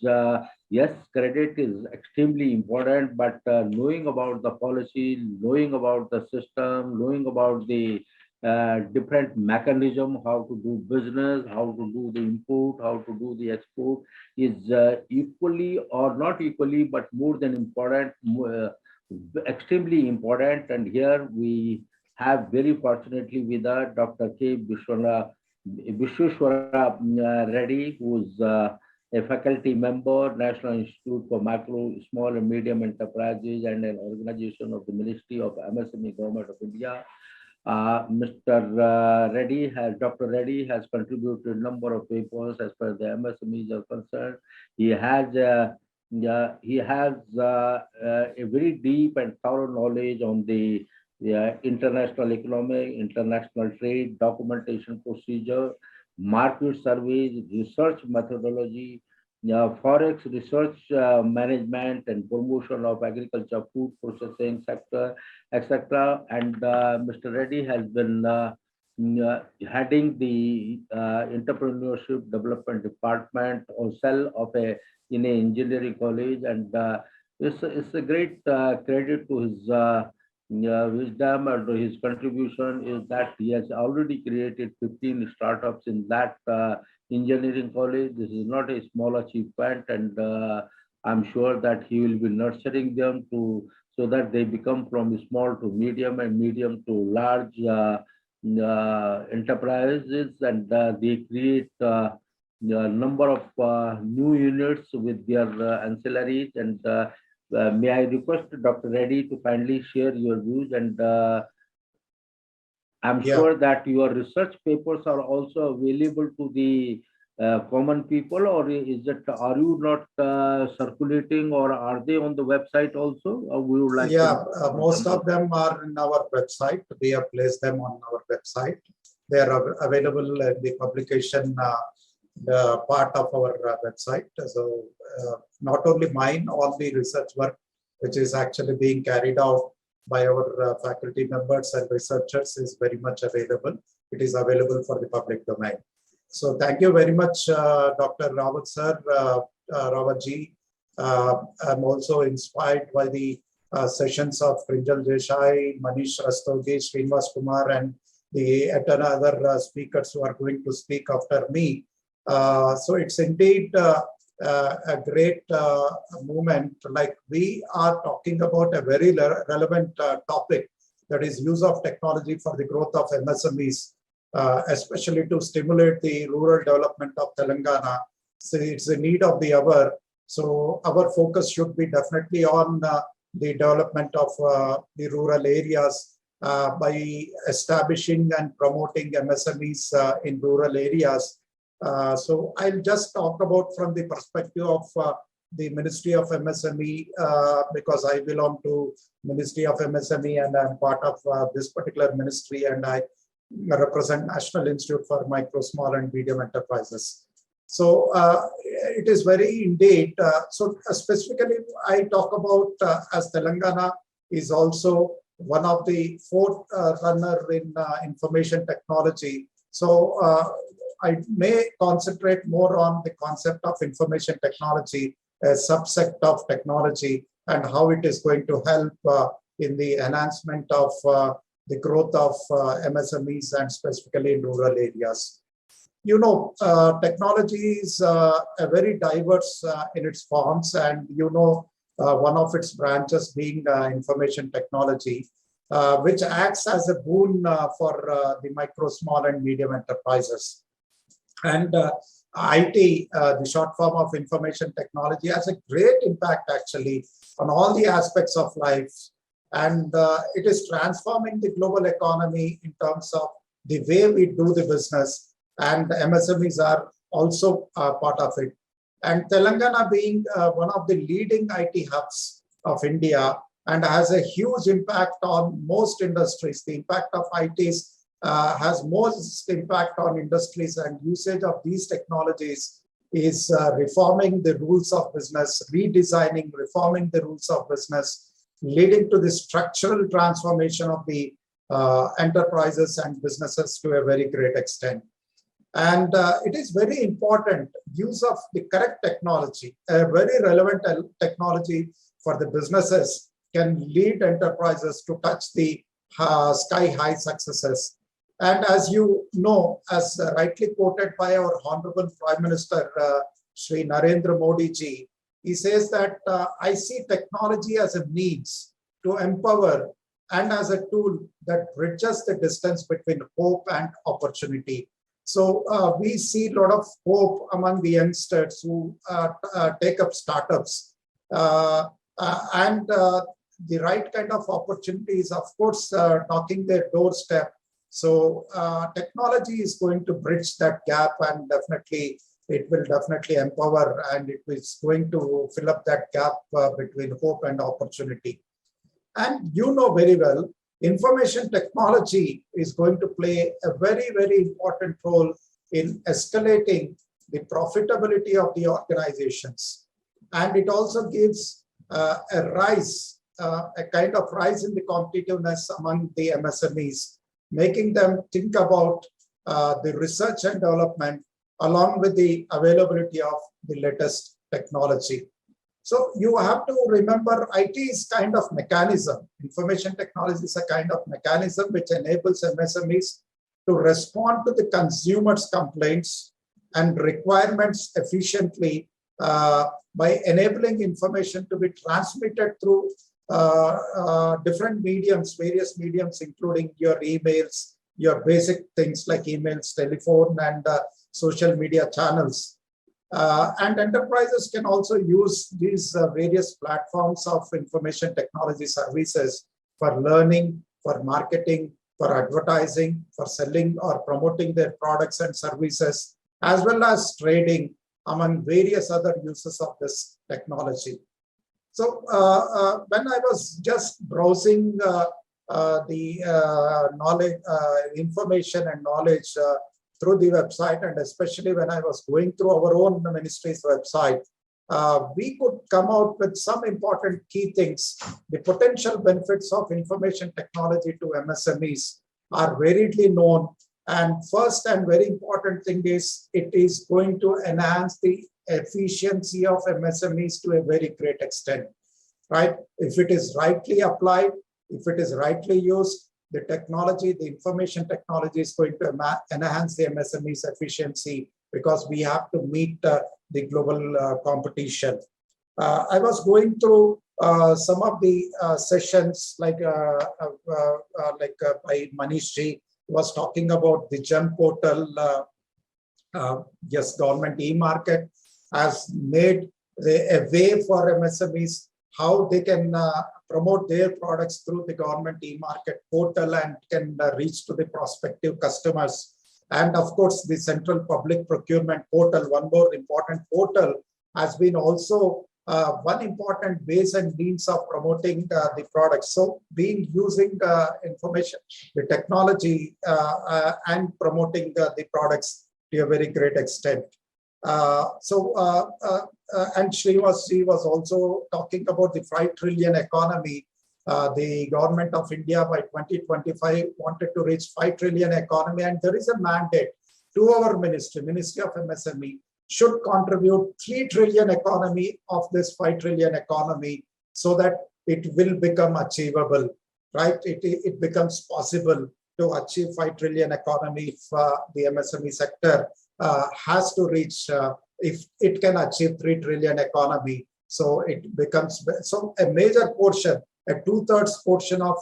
yes, credit is extremely important, but knowing about the policy, knowing about the system, knowing about the different mechanism, how to do business, how to do the import, how to do the export is equally or not equally, but more than important, extremely important. And here we have very fortunately with us Dr. K. Vishweshwara Reddy, who is a faculty member, National Institute for Micro, Small and Medium Enterprises, and an organization of the Ministry of MSME Government of India. Dr. Reddy has contributed a number of papers as far as the MSMEs are concerned. He has a very deep and thorough knowledge on the international economy, international trade, documentation procedure, market surveys, research methodology, forex research management and promotion of agriculture, food processing sector, etc. And Mr. Reddy has been heading the entrepreneurship development department or cell of in an engineering college, and it's a great credit to his wisdom and his contribution is that he has already created 15 startups in that engineering college. This is not a small achievement, and I'm sure that he will be nurturing them to so that they become from small to medium and medium to large enterprises, and they create a number of new units with their ancillaries. And may I request Dr. Reddy to kindly share your views, and I'm Yeah, sure that your research papers are also available to the common people, or is it, are you not circulating, or are they on the website also? We would like to yeah. know Most from of them are in our website. We have placed them on our website. They are available at the publication the part of our website. So not only mine, all the research work which is actually being carried out by our faculty members and researchers is very much available. It is available for the public domain. So thank you very much, Dr. Rawat sir, Rawat ji. I'm also inspired by the sessions of Prinjal Desai, Manish Rastogi, Srinivas Kumar, and the other speakers who are going to speak after me. So it's indeed a great movement. Like, we are talking about a very relevant topic, that is use of technology for the growth of MSMEs, especially to stimulate the rural development of Telangana. So it's a need of the hour. So our focus should be definitely on the development of the rural areas by establishing and promoting MSMEs in rural areas. So I'll just talk about from the perspective of the Ministry of MSME, because I belong to Ministry of MSME and I'm part of this particular ministry, and I represent National Institute for Micro, Small and Medium Enterprises. So it is very indeed. So specifically, I talk about as Telangana is also one of the fourth runner in information technology. So I may concentrate more on the concept of information technology, a subset of technology, and how it is going to help in the enhancement of the growth of MSMEs and specifically in rural areas. You know, technology is a very diverse in its forms, and one of its branches being information technology, which acts as a boon for the micro, small and medium enterprises. And IT, the short form of information technology, has a great impact actually on all the aspects of life. And it is transforming the global economy in terms of the way we do the business. And MSMEs are also part of it. And Telangana being one of the leading IT hubs of India and has a huge impact on most industries. The impact of IT has most impact on industries, and usage of these technologies is reforming the rules of business, redesigning, reforming the rules of business, leading to the structural transformation of the enterprises and businesses to a very great extent. And it is very important use of the correct technology, a very relevant technology for the businesses can lead enterprises to touch the sky-high successes. And as you know, as rightly quoted by our Honorable Prime Minister, Shri Narendra Modi ji, he says that I see technology as a means to empower and as a tool that bridges the distance between hope and opportunity. So we see a lot of hope among the youngsters who take up startups and the right kind of opportunities, of course, knocking their doorstep. So technology is going to bridge that gap, and definitely it will definitely empower, and it is going to fill up that gap between hope and opportunity. And you know very well, information technology is going to play a very, very important role in escalating the profitability of the organizations. And it also gives a rise, a kind of rise in the competitiveness among the MSMEs, making them think about the research and development along with the availability of the latest technology. So you have to remember IT is kind of mechanism. Information technology is a kind of mechanism which enables MSMEs to respond to the consumer's complaints and requirements efficiently by enabling information to be transmitted through different mediums, various mediums, including your emails, your basic things like emails, telephone, and social media channels. And enterprises can also use these various platforms of information technology services for learning, for marketing, for advertising, for selling or promoting their products and services, as well as trading, among various other uses of this technology. So when I was just browsing the knowledge, information and knowledge through the website, and especially when I was going through our own ministry's website, we could come out with some important key things. The potential benefits of information technology to MSMEs are variedly known. And first and very important thing is it is going to enhance the efficiency of MSMEs to a very great extent, right? If it is rightly applied, if it is rightly used, the technology, the information technology is going to enhance the MSMEs efficiency because we have to meet the global competition. I was going through some of the sessions like by Manishji was talking about the GEM portal. Yes, government e-market has made a way for MSMEs how they can promote their products through the government e-market portal and can reach to the prospective customers. And of course, the central public procurement portal, one more important portal, has been also one important base and means of promoting the products. So being using information, the technology and promoting the products to a very great extent. And Srinivas was also talking about the 5 trillion economy. The government of India by 2025 wanted to reach 5 trillion economy, and there is a mandate to our ministry, Ministry of MSME, should contribute 3 trillion economy of this 5 trillion economy so that it will become achievable, right? It becomes possible to achieve 5 trillion economy if the MSME sector has to reach, if it can achieve 3 trillion economy. So it becomes, so a major portion, a 2/3 portion of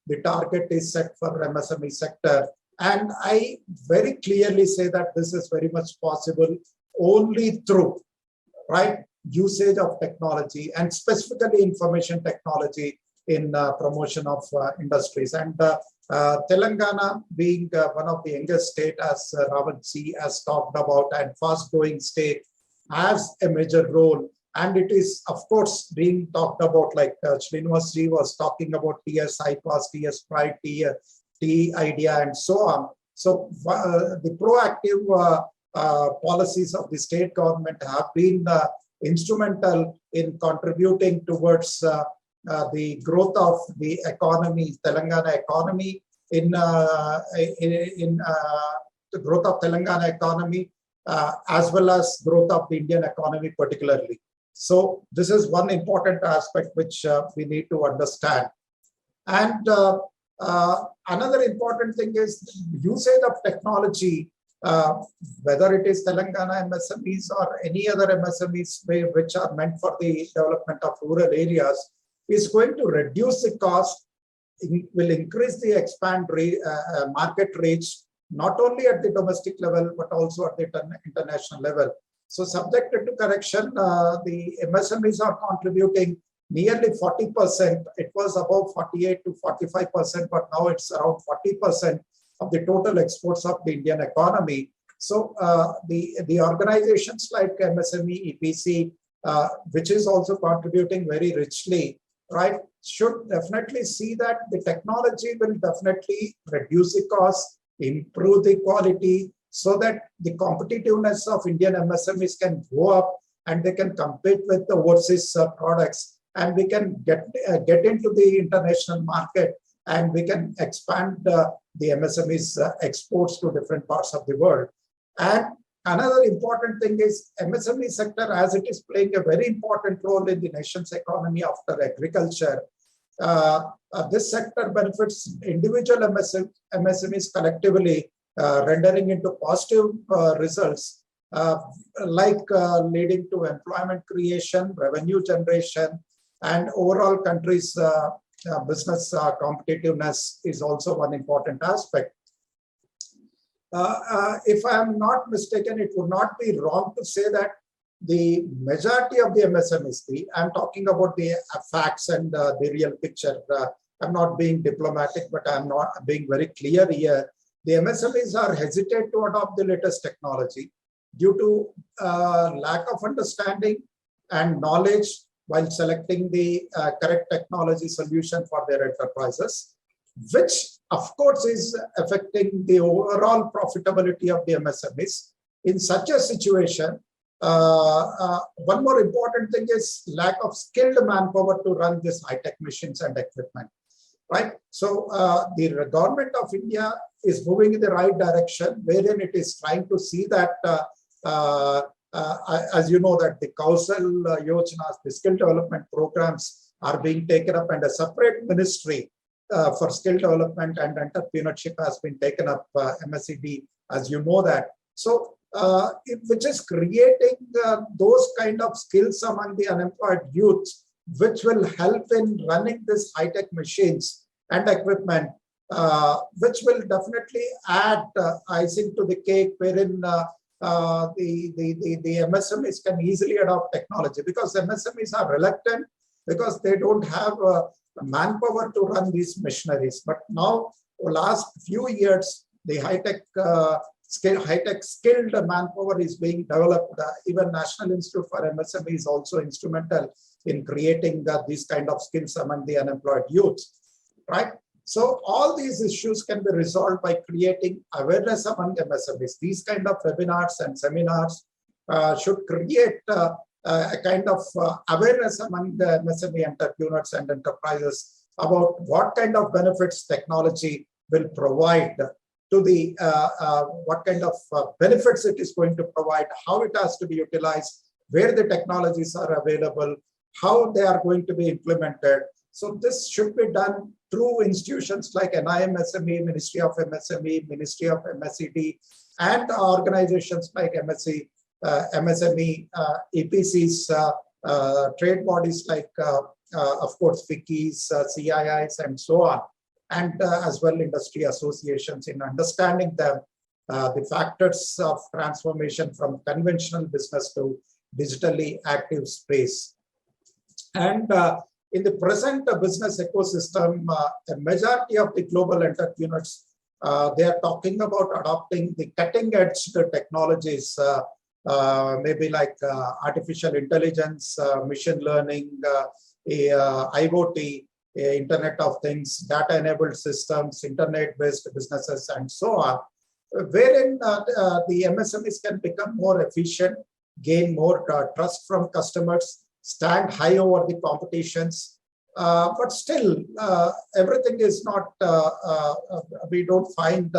the target is set for MSME sector. And I very clearly say that this is very much possible only through, right, usage of technology and specifically information technology in promotion of industries. And Telangana being one of the youngest state, as Rawatji has talked about, and fast-growing state, has a major role. And it is, of course, being talked about, like Srinivasji was talking about TS IPAS, TS Pride, T Idea, and so on. So the proactive policies of the state government have been instrumental in contributing towards the growth of the economy, Telangana economy, in the growth of Telangana economy, as well as growth of the Indian economy particularly. So this is one important aspect which we need to understand. And another important thing is usage of technology, whether it is Telangana MSMEs or any other MSMEs which are meant for the development of rural areas, is going to reduce the cost, will increase the market reach, not only at the domestic level, but also at the international level. So subjected to correction, the MSMEs are contributing nearly 40%. It was above 48 to 45%, but now it's around 40% of the total exports of the Indian economy. So the organizations like MSME EPC, which is also contributing very richly, right, should definitely see that the technology will definitely reduce the cost, improve the quality, so that the competitiveness of Indian MSMEs can go up and they can compete with the overseas products, and we can get into the international market, and we can expand the MSMEs exports to different parts of the world. And Another important thing is MSME sector, as it is playing a very important role in the nation's economy after agriculture. This sector benefits individual MSMEs collectively, rendering into positive results, leading to employment creation, revenue generation, and overall country's business competitiveness is also one important aspect. If I am not mistaken, it would not be wrong to say that the majority of the MSMEs, I'm talking about the facts and the real picture. I'm not being diplomatic, but I'm not being very clear here. The MSMEs are hesitant to adopt the latest technology due to lack of understanding and knowledge while selecting the correct technology solution for their enterprises, which of course is affecting the overall profitability of the MSMEs. In such a situation, one more important thing is lack of skilled manpower to run these high-tech machines and equipment, right? So the government of India is moving in the right direction, wherein it is trying to see that, as you know, that the Kausal Yojanas, the skill development programs are being taken up, and a separate ministry for skill development and entrepreneurship has been taken up, MSED, as you know that. So, which is creating those kind of skills among the unemployed youth, which will help in running these high-tech machines and equipment, which will definitely add icing to the cake, wherein the MSMEs can easily adopt technology, because MSMEs are reluctant because they don't have manpower to run these machineries. But now, last few years, the high-tech skilled manpower is being developed. Even National Institute for MSME is also instrumental in creating these kind of skills among the unemployed youth, right? So all these issues can be resolved by creating awareness among MSMEs. These kind of webinars and seminars should create a kind of awareness among the MSME entrepreneurs and enterprises about what kind of benefits technology will provide to the, what kind of benefits it is going to provide, how it has to be utilized, where the technologies are available, how they are going to be implemented. So this should be done through institutions like NIMSME, Ministry of MSME, Ministry of MSED, and organizations like MSME, EPCs, trade bodies like, of course, FICCIs, CIIs, and so on, and as well industry associations, in understanding them, the factors of transformation from conventional business to digitally active space. And in the present business ecosystem, a majority of the global entrepreneurs, they are talking about adopting the cutting edge technologies, maybe like artificial intelligence, machine learning, IoT, Internet of Things, data-enabled systems, internet-based businesses, and so on, wherein the MSMEs can become more efficient, gain more trust from customers, stand high over the competitions, but still everything is not, we don't find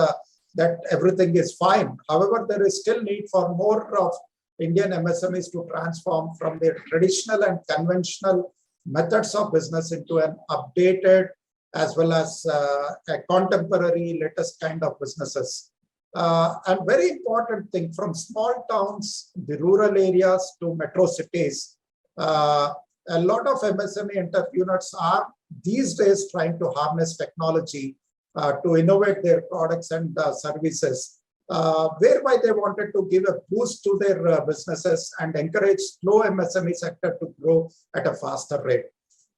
that everything is fine. However, there is still need for more of Indian MSMEs to transform from their traditional and conventional methods of business into an updated as well as a contemporary latest kind of businesses. And very important thing, from small towns, the rural areas to metro cities, a lot of MSME entrepreneurs are these days trying to harness technology to innovate their products and services, whereby they wanted to give a boost to their businesses and encourage slow MSME sector to grow at a faster rate.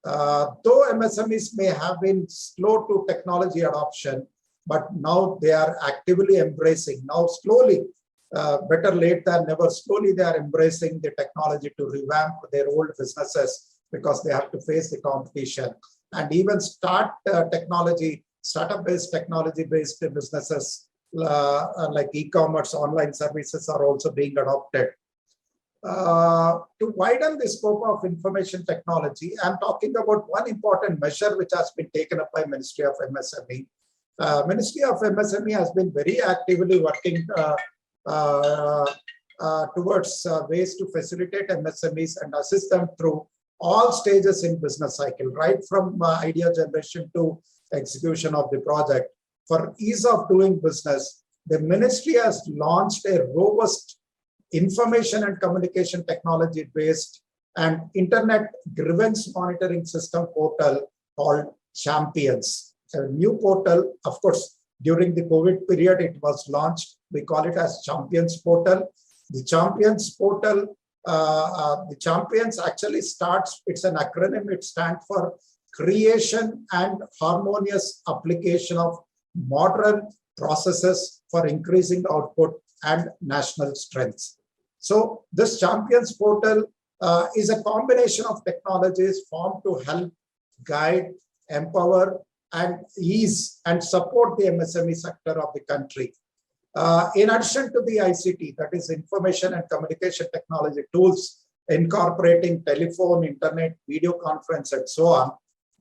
Though MSMEs may have been slow to technology adoption, but now they are actively embracing, now slowly, better late than never, slowly they are embracing the technology to revamp their old businesses, because they have to face the competition, and even start startup-based technology-based businesses like e-commerce, online services are also being adopted. To widen the scope of information technology, I'm talking about one important measure which has been taken up by Ministry of MSME. Ministry of MSME has been very actively working towards ways to facilitate MSMEs and assist them through all stages in business cycle, right from idea generation to execution of the project. For ease of doing business, the ministry has launched a robust information and communication technology based and internet grievance monitoring system portal called Champions. A new portal, of course, during the COVID period, it was launched. We call it as Champions portal. The Champions portal, the Champions actually starts, it's an acronym, it stands for Creation and Harmonious Application of Modern Processes for Increasing Output and National Strengths. So this Champions portal is a combination of technologies formed to help guide, empower, and ease and support the MSME sector of the country. In addition to the ICT, that is information and communication technology tools, incorporating telephone, internet, video conference, and so on,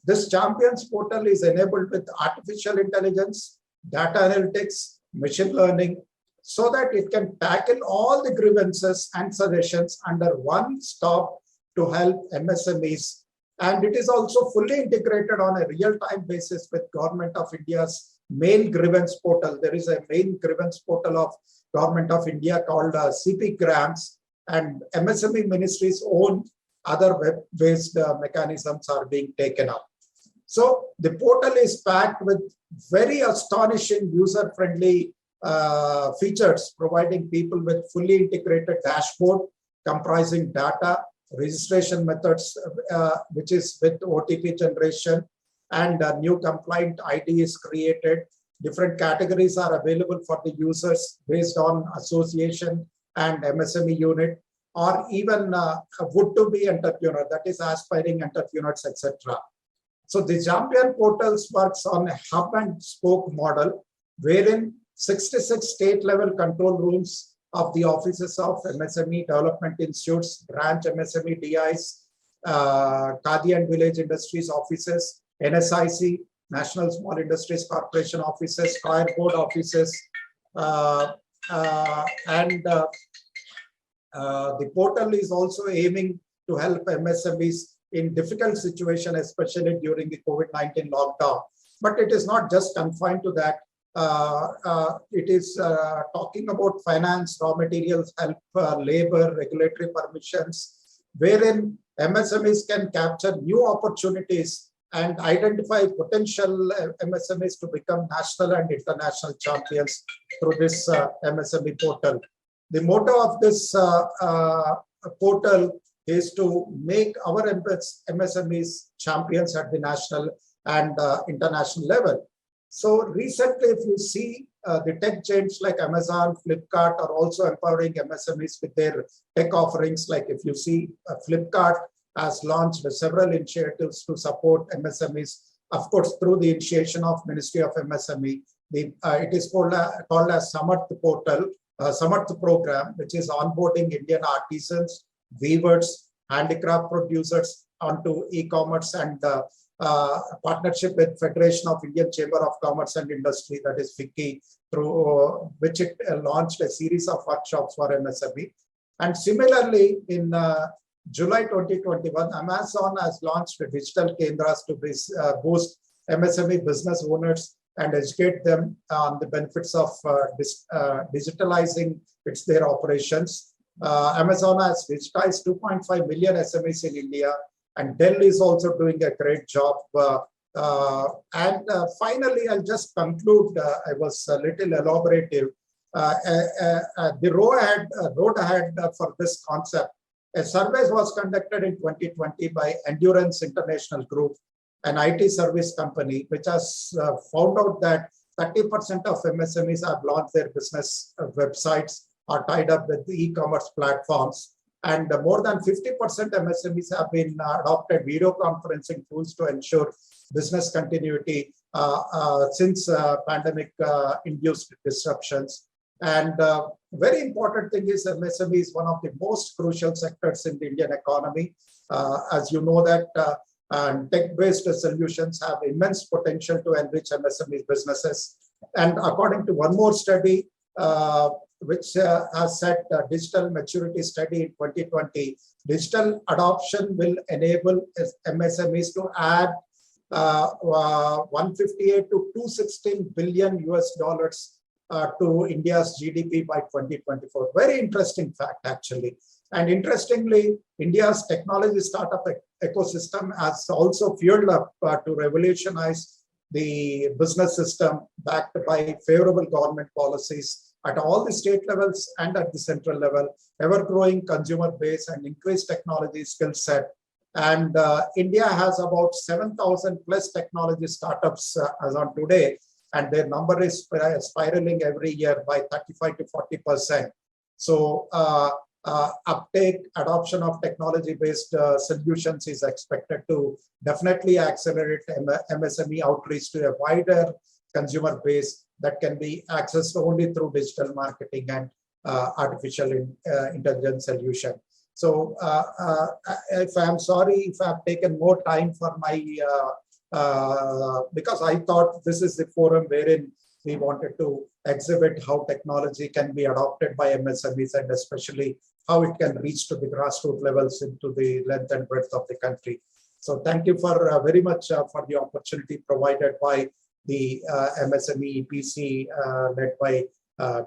this Champions portal is enabled with artificial intelligence, data analytics, machine learning, so that it can tackle all the grievances and suggestions under one stop to help MSMEs. And it is also fully integrated on a real-time basis with Government of India's main grievance portal. There is a main grievance portal of Government of India called CP Grants, and MSME Ministry's own other web-based mechanisms are being taken up. So the portal is packed with very astonishing user-friendly features, providing people with fully integrated dashboard comprising data, registration methods, which is with OTP generation, and a new compliant ID is created. Different categories are available for the users based on association and MSME unit, or even would to be entrepreneur, that is aspiring entrepreneurs, etc. So the Champion portals works on a hub and spoke model, wherein 66 state-level control rooms of the offices of MSME Development Institutes, branch MSME DIs, Khadi and Village Industries offices, NSIC, National Small Industries Corporation offices, Fire Board offices, and the portal is also aiming to help MSMEs in difficult situations, especially during the COVID-19 lockdown. But it is not just confined to that. It is talking about finance, raw materials, help, labor, regulatory permissions, wherein MSMEs can capture new opportunities and identify potential MSMEs to become national and international champions through this MSME portal. The motto of this portal is to make our MSMEs champions at the national and international level. So recently, if you see the tech giants like Amazon, Flipkart are also empowering MSMEs with their tech offerings. Like if you see Flipkart has launched several initiatives to support MSMEs, of course, through the initiation of Ministry of MSME. It is called as Samarth portal, Samarth program, which is onboarding Indian artisans, weavers, handicraft producers onto e-commerce, and partnership with Federation of Indian Chamber of Commerce and Industry, that is FICCI, through which it launched a series of workshops for MSME. And similarly, in July 2021, Amazon has launched digital Kendras to boost MSME business owners and educate them on the benefits of digitalizing their operations. Amazon has digitized 2.5 million SMEs in India, and Dell is also doing a great job. Finally, I'll just conclude. I was a little elaborative. The road ahead for this concept. A survey was conducted in 2020 by Endurance International Group, an IT service company, which has found out that 30% of MSMEs have launched their business websites, are tied up with the e-commerce platforms, and more than 50% MSMEs have been adopted video conferencing tools to ensure business continuity since pandemic-induced disruptions. And very important thing is MSME is one of the most crucial sectors in the Indian economy. As you know that tech-based solutions have immense potential to enrich MSME businesses. And according to one more study, which has set digital maturity study in 2020. Digital adoption will enable MSMEs to add 158 to 216 billion US dollars to India's GDP by 2024. Very interesting fact, actually. And interestingly, India's technology startup ecosystem has also fueled up to revolutionize the business system backed by favorable government policies at all the state levels and at the central level, ever-growing consumer base and increased technology skill set. And India has about 7,000 plus technology startups as on today, and their number is spiraling every year by 35 to 40%. So uptake, adoption of technology-based solutions is expected to definitely accelerate MSME outreach to a wider consumer base that can be accessed only through digital marketing and artificial intelligence solution. So if I'm sorry if I've taken more time for my, because I thought this is the forum wherein we wanted to exhibit how technology can be adopted by MSMEs and especially how it can reach to the grassroots levels into the length and breadth of the country. So thank you for very much for the opportunity provided by the MSME EPC led by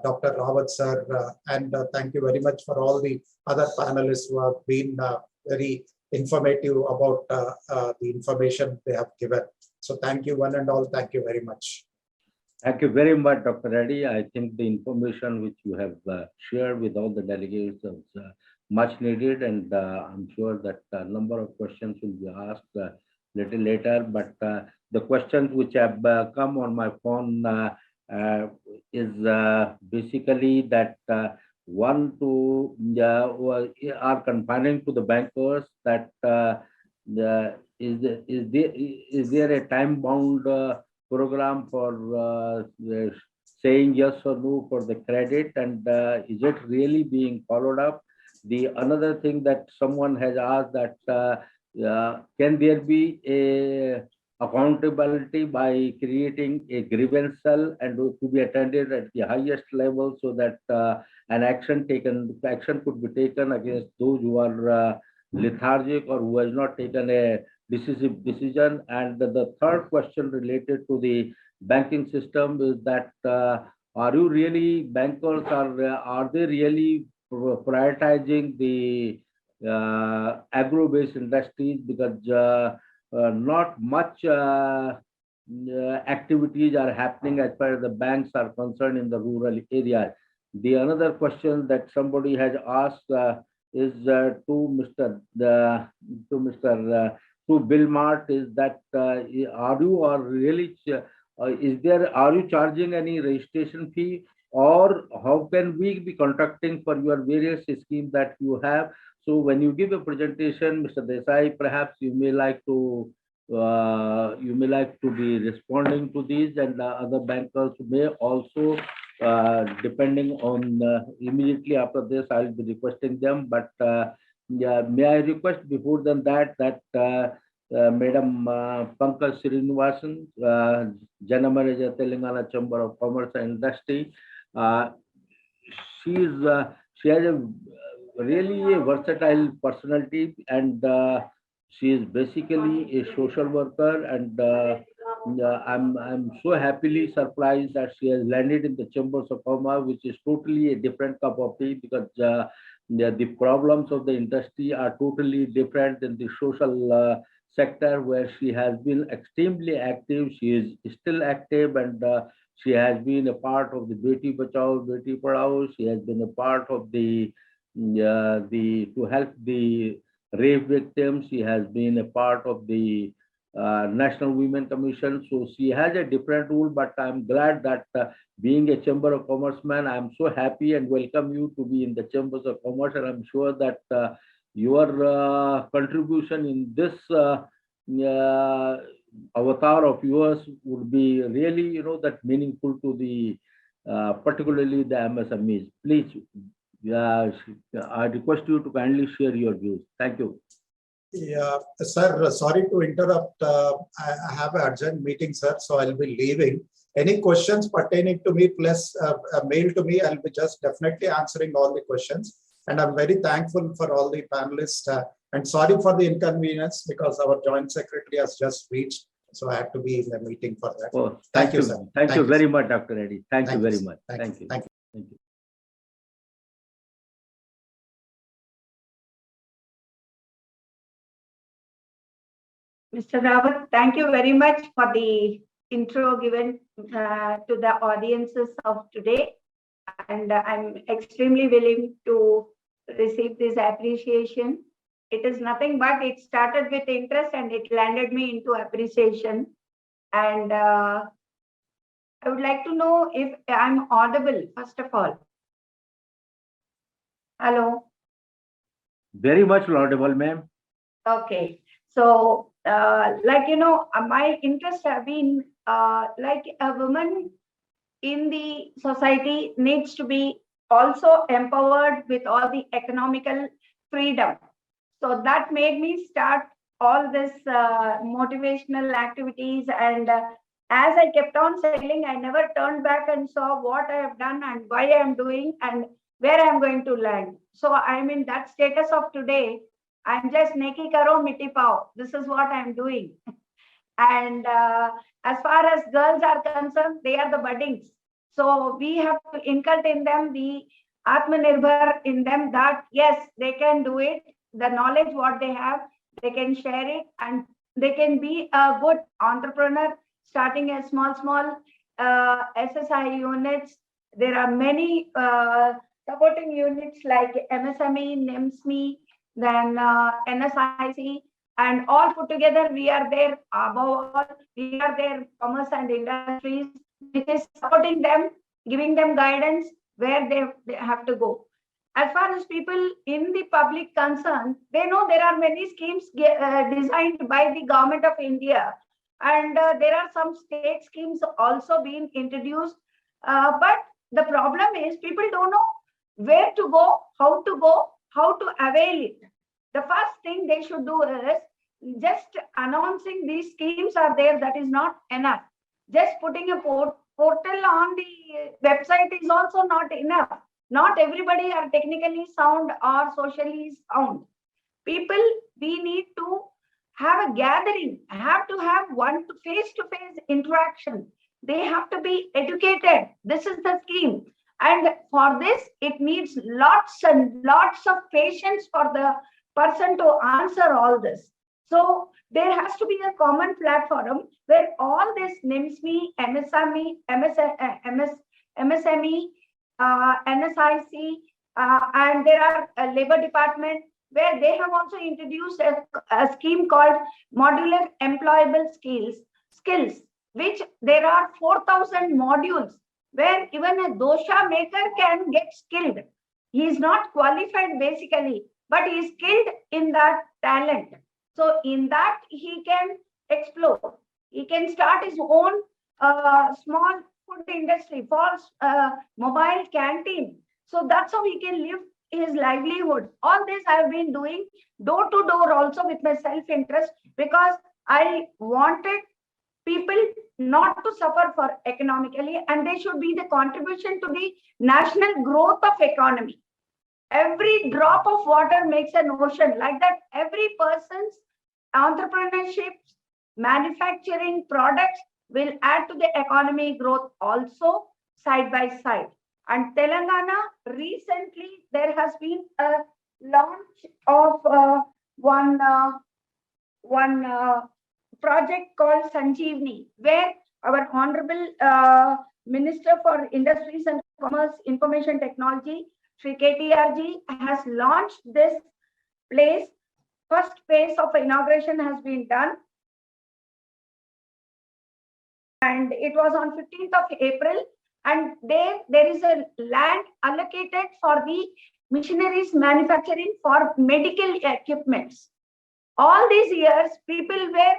Dr. Rawat sir, and thank you very much for all the other panelists who have been very informative about the information they have given. So thank you one and all. Thank you very much. Thank you very much, Dr. Reddy. I think the information which you have shared with all the delegates is much needed, and I'm sure that a number of questions will be asked little later. But the questions which have come on my phone is basically that one to are confining to the bankers, that is there a time bound program for saying yes or no for the credit, and is it really being followed up? The another thing that someone has asked, that can there be a accountability by creating a grievance cell and to be attended at the highest level, so that an action could be taken against those who are lethargic or who has not taken a decisive decision. And the third question related to the banking system is that are you really bankers are they really prioritizing the agro-based industries, because not much activities are happening as far as the banks are concerned in the rural areas. The another question that somebody has asked is to Bill Mart, is that are you charging any registration fee, or how can we be contracting for your various schemes that you have? So when you give a presentation, Mr. Desai, perhaps you may like to be responding to these, and other bankers may also, depending on immediately after this, I'll be requesting them. But yeah, may I request before than that Madam Pankaj Srinivasan, General Manager, Telangana Chamber of Commerce and Industry. She has a really a versatile personality, and she is basically a social worker, and I'm so happily surprised that she has landed in the Chambers of Commerce, which is totally a different cup of tea, because the problems of the industry are totally different than the social sector, where she has been extremely active. She is still active, and she has been a part of the Beti Bachao, Beti Padhao. She has been a part of the to help the rape victims. She has been a part of the National Women Commission. So she has a different role, but I'm glad that being a Chamber of Commerce man, I'm so happy and welcome you to be in the Chambers of Commerce. And I'm sure that your contribution in this avatar of yours would be really, that meaningful to the particularly the MSMEs. Please, I request you to kindly share your views. Thank you. Yeah, sir, sorry to interrupt. I have an urgent meeting, sir, so I'll be leaving. Any questions pertaining to me, plus a mail to me, I'll be just definitely answering all the questions. And I'm very thankful for all the panelists. And sorry for the inconvenience because our joint secretary has just reached. So I had to be in the meeting for that. Oh, Thank you, sir. Thank you Thank you, very sir. much, Dr. Reddy. Thank you Thank you, very sir. much. Thank you. Thank you. Thank you. Mr. Rawat, thank you very much for the intro given to the audiences of today. And I'm extremely willing to receive this appreciation. It is nothing but it started with interest and it landed me into appreciation. And I would like to know if I'm audible, first of all. Hello. Very much laudable, ma'am. Okay. So, my interests have been like a woman in the society needs to be also empowered with all the economical freedom. So that made me start all this motivational activities. And as I kept on sailing, I never turned back and saw what I have done and why I am doing and where I am going to land. So I'm in that status of today. I'm just neki karo miti pao. This is what I'm doing. And as far as girls are concerned, they are the buddings. So we have to inculcate in them the Atmanirbhar in them that yes, they can do it. The knowledge what they have, they can share it and they can be a good entrepreneur starting a small SSI units. There are many supporting units like MSME, NMSME, then NSIC, and all put together, we are there. Above all, we are there, commerce and industries, which is supporting them, giving them guidance where they have to go. As far as people in the public concerned, they know there are many schemes designed by the government of India. And there are some state schemes also being introduced. But the problem is people don't know where to go, how to avail it. The first thing they should do is just announcing these schemes are there, that is not enough. Just putting a portal on the website is also not enough. Not everybody are technically sound or socially sound. People, we need to have a gathering, have to have one face-to-face interaction. They have to be educated. This is the scheme. And for this, it needs lots and lots of patience for the person to answer all this. So there has to be a common platform where all this NMSME, MSME, NSIC, and there are labor department where they have also introduced a scheme called modular employable skills, which there are 4,000 modules where even a dosha maker can get skilled. He is not qualified basically, but he is skilled in that talent. So in that he can explore. He can start his own small food industry for mobile canteen. So that's how he can live his livelihood. All this I've been doing door to door also with my self-interest because I wanted people not to suffer for economically, and they should be the contribution to the national growth of economy. Every drop of water makes an ocean. Like that, every person's entrepreneurship, manufacturing products will add to the economy growth also side by side. And Telangana, recently there has been a launch of one project called Sanjeevni, where our Honorable Minister for Industries and Commerce, Information Technology, Sri KTRG, has launched this place. First phase of inauguration has been done. And it was on 15th of April. And there is a land allocated for the machineries manufacturing for medical equipments. All these years, people were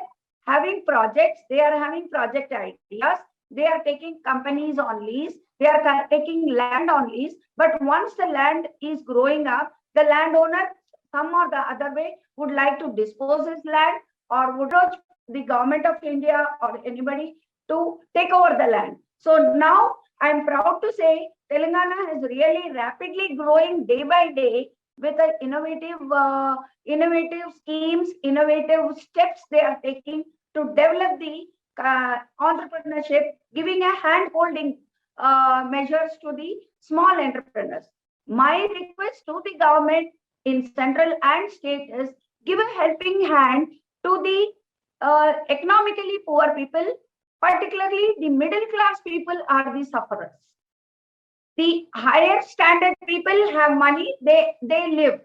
having projects, they are having project ideas, they are taking companies on lease, they are taking land on lease, but once the land is growing up, the landowner some or the other way would like to dispose his land or would approach the government of India or anybody to take over the land. So now I'm proud to say Telangana is really rapidly growing day by day with the innovative schemes, innovative steps they are taking to develop the entrepreneurship, giving a hand-holding measures to the small entrepreneurs. My request to the government in central and state is give a helping hand to the economically poor people, particularly the middle class people are the sufferers. The higher standard people have money, they live.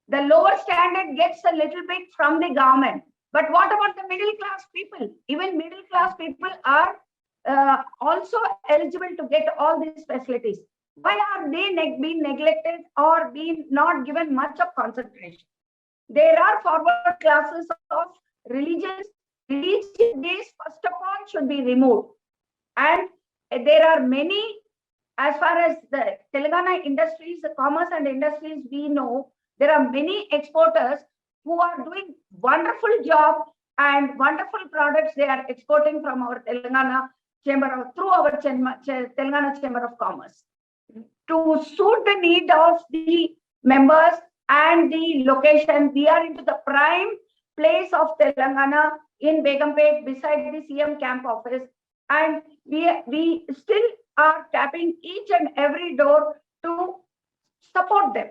The lower standard gets a little bit from the government. But what about the middle class people? Even middle class people are also eligible to get all these facilities. Why are they being neglected or being not given much of concentration? There are forward classes of religions. Religious days, first of all, should be removed. And there are many, as far as the Telangana industries, the commerce and industries we know, there are many exporters who are doing wonderful job and wonderful products they are exporting from our Telangana through our Telangana Chamber of Commerce. To suit the need of the members and the location, we are into the prime place of Telangana in Begumpet beside the CM camp office, and we still are tapping each and every door to support them.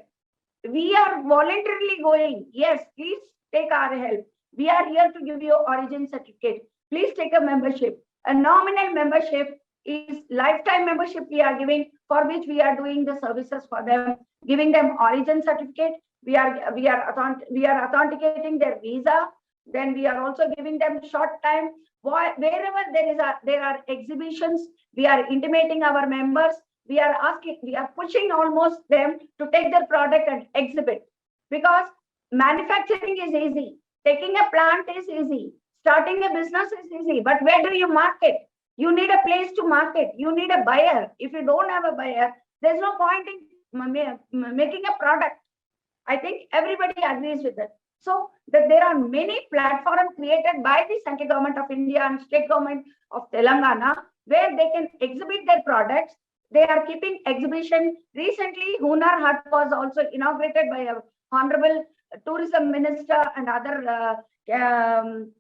We are voluntarily going, yes, please take our help. We are here to give you origin certificate. Please take a membership. A nominal membership is lifetime membership we are giving, for which we are doing the services for them, giving them origin certificate. We are authenticating their visa. Then we are also giving them short time. Wherever there are exhibitions, we are intimating our members. We are pushing almost them to take their product and exhibit, because manufacturing is easy. Taking a plant is easy. Starting a business is easy. But where do you market? You need a place to market. You need a buyer. If you don't have a buyer, there's no point in making a product. I think everybody agrees with that. So that there are many platforms created by the central government of India and state government of Telangana where they can exhibit their products. They are keeping exhibition. Recently, Hunar Hut was also inaugurated by a Honorable Tourism Minister and other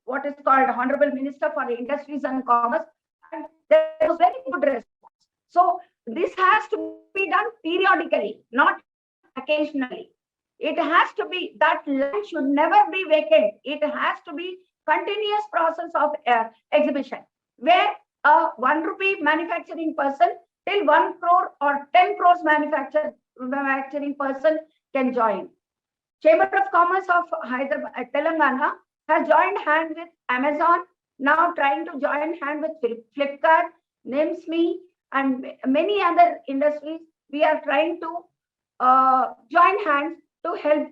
what is called Honorable Minister for Industries and Commerce. And there was very good response. So this has to be done periodically, not occasionally. It has to be, that land should never be vacant. It has to be continuous process of exhibition, where a 1 rupee manufacturing person till 1 crore or 10 crores manufacturing person can join. Chamber of Commerce of Hyderabad, Telangana has joined hand with Amazon, now trying to join hand with Flipkart, MSME, and many other industries. We are trying to join hands to help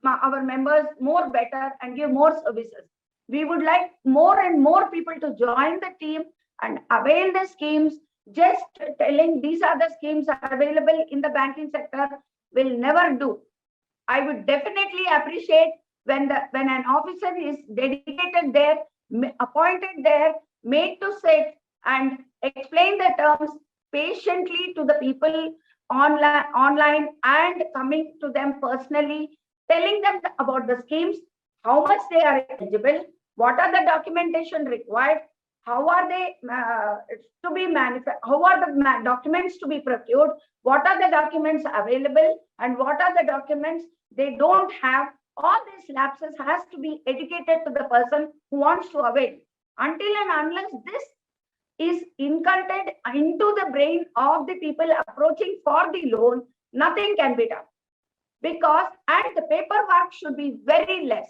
our members more better and give more services. We would like more and more people to join the team and avail the schemes. Just telling these are the schemes are available in the banking sector will never do. I would definitely appreciate when an officer is dedicated there, appointed there, made to sit and explain the terms patiently to the people online and coming to them personally, telling them about the schemes, how much they are eligible, what are the documentation required, how are they to be manufactured, how are the documents to be procured, what are the documents available, and what are the documents they don't have. All these lapses has to be educated to the person who wants to avail. Until and unless this is inculcated into the brain of the people approaching for the loan, nothing can be done. Because, and the paperwork should be very less.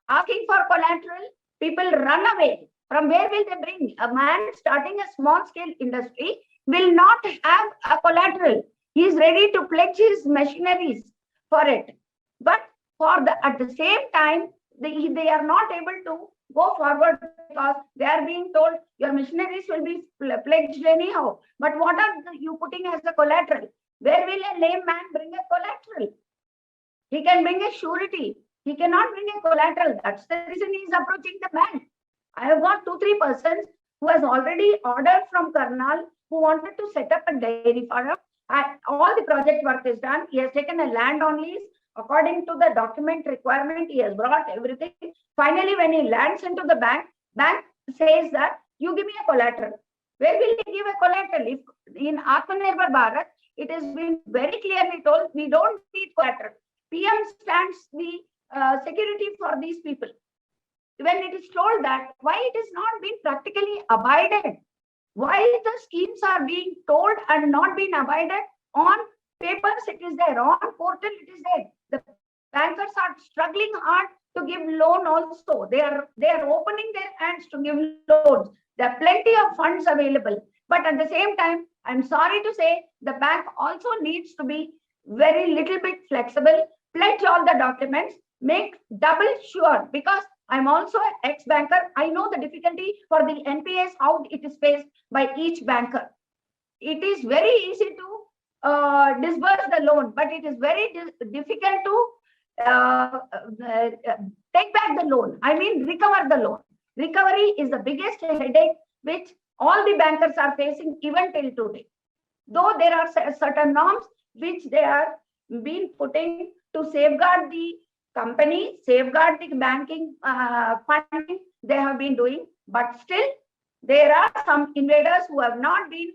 Asking for collateral, people run away. From where will they bring? A man starting a small scale industry will not have a collateral. He is ready to pledge his machineries for it. But at the same time, they are not able to go forward because they are being told your machineries will be pledged anyhow. But what are you putting as a collateral? Where will a lame man bring a collateral? He can bring a surety. He cannot bring a collateral. That's the reason he is approaching the bank. I have got 2-3 persons who has already ordered from Karnal who wanted to set up a dairy farm. All the project work is done. He has taken a land on lease. According to the document requirement, he has brought everything. Finally, when he lands into the bank, bank says that you give me a collateral. Where will he give a collateral? If in Atmanirbhar Bharat, it has been very clearly told we don't need collateral. PM stands the security for these people. When it is told that, why it is not being practically abided? Why the schemes are being told and not being abided? On papers, it is there. On portal, it is there. The bankers are struggling hard to give loan also. They are opening their hands to give loans. There are plenty of funds available. But at the same time, I'm sorry to say, the bank also needs to be very little bit flexible, pledge all the documents, make double sure, because I'm also an ex-banker. I know the difficulty for the NPS, how it is faced by each banker. It is very easy to disburse the loan, but it is very difficult to take back the loan. I mean, recover the loan. Recovery is the biggest headache which all the bankers are facing even till today. Though there are certain norms which they are being putting to safeguard the company, safeguard the banking funding, they have been doing, but still there are some invaders who have not been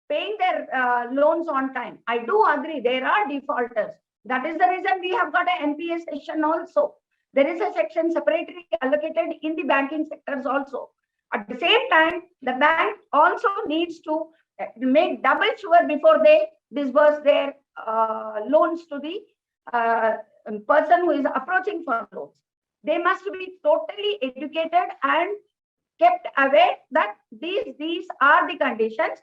paying their loans on time. I do agree there are defaulters. That is the reason we have got an NPS section also. There is a section separately allocated in the banking sectors also. At the same time, the bank also needs to make double sure before they disburse their loans to the person who is approaching for loans. They must be totally educated and kept aware that these are the conditions.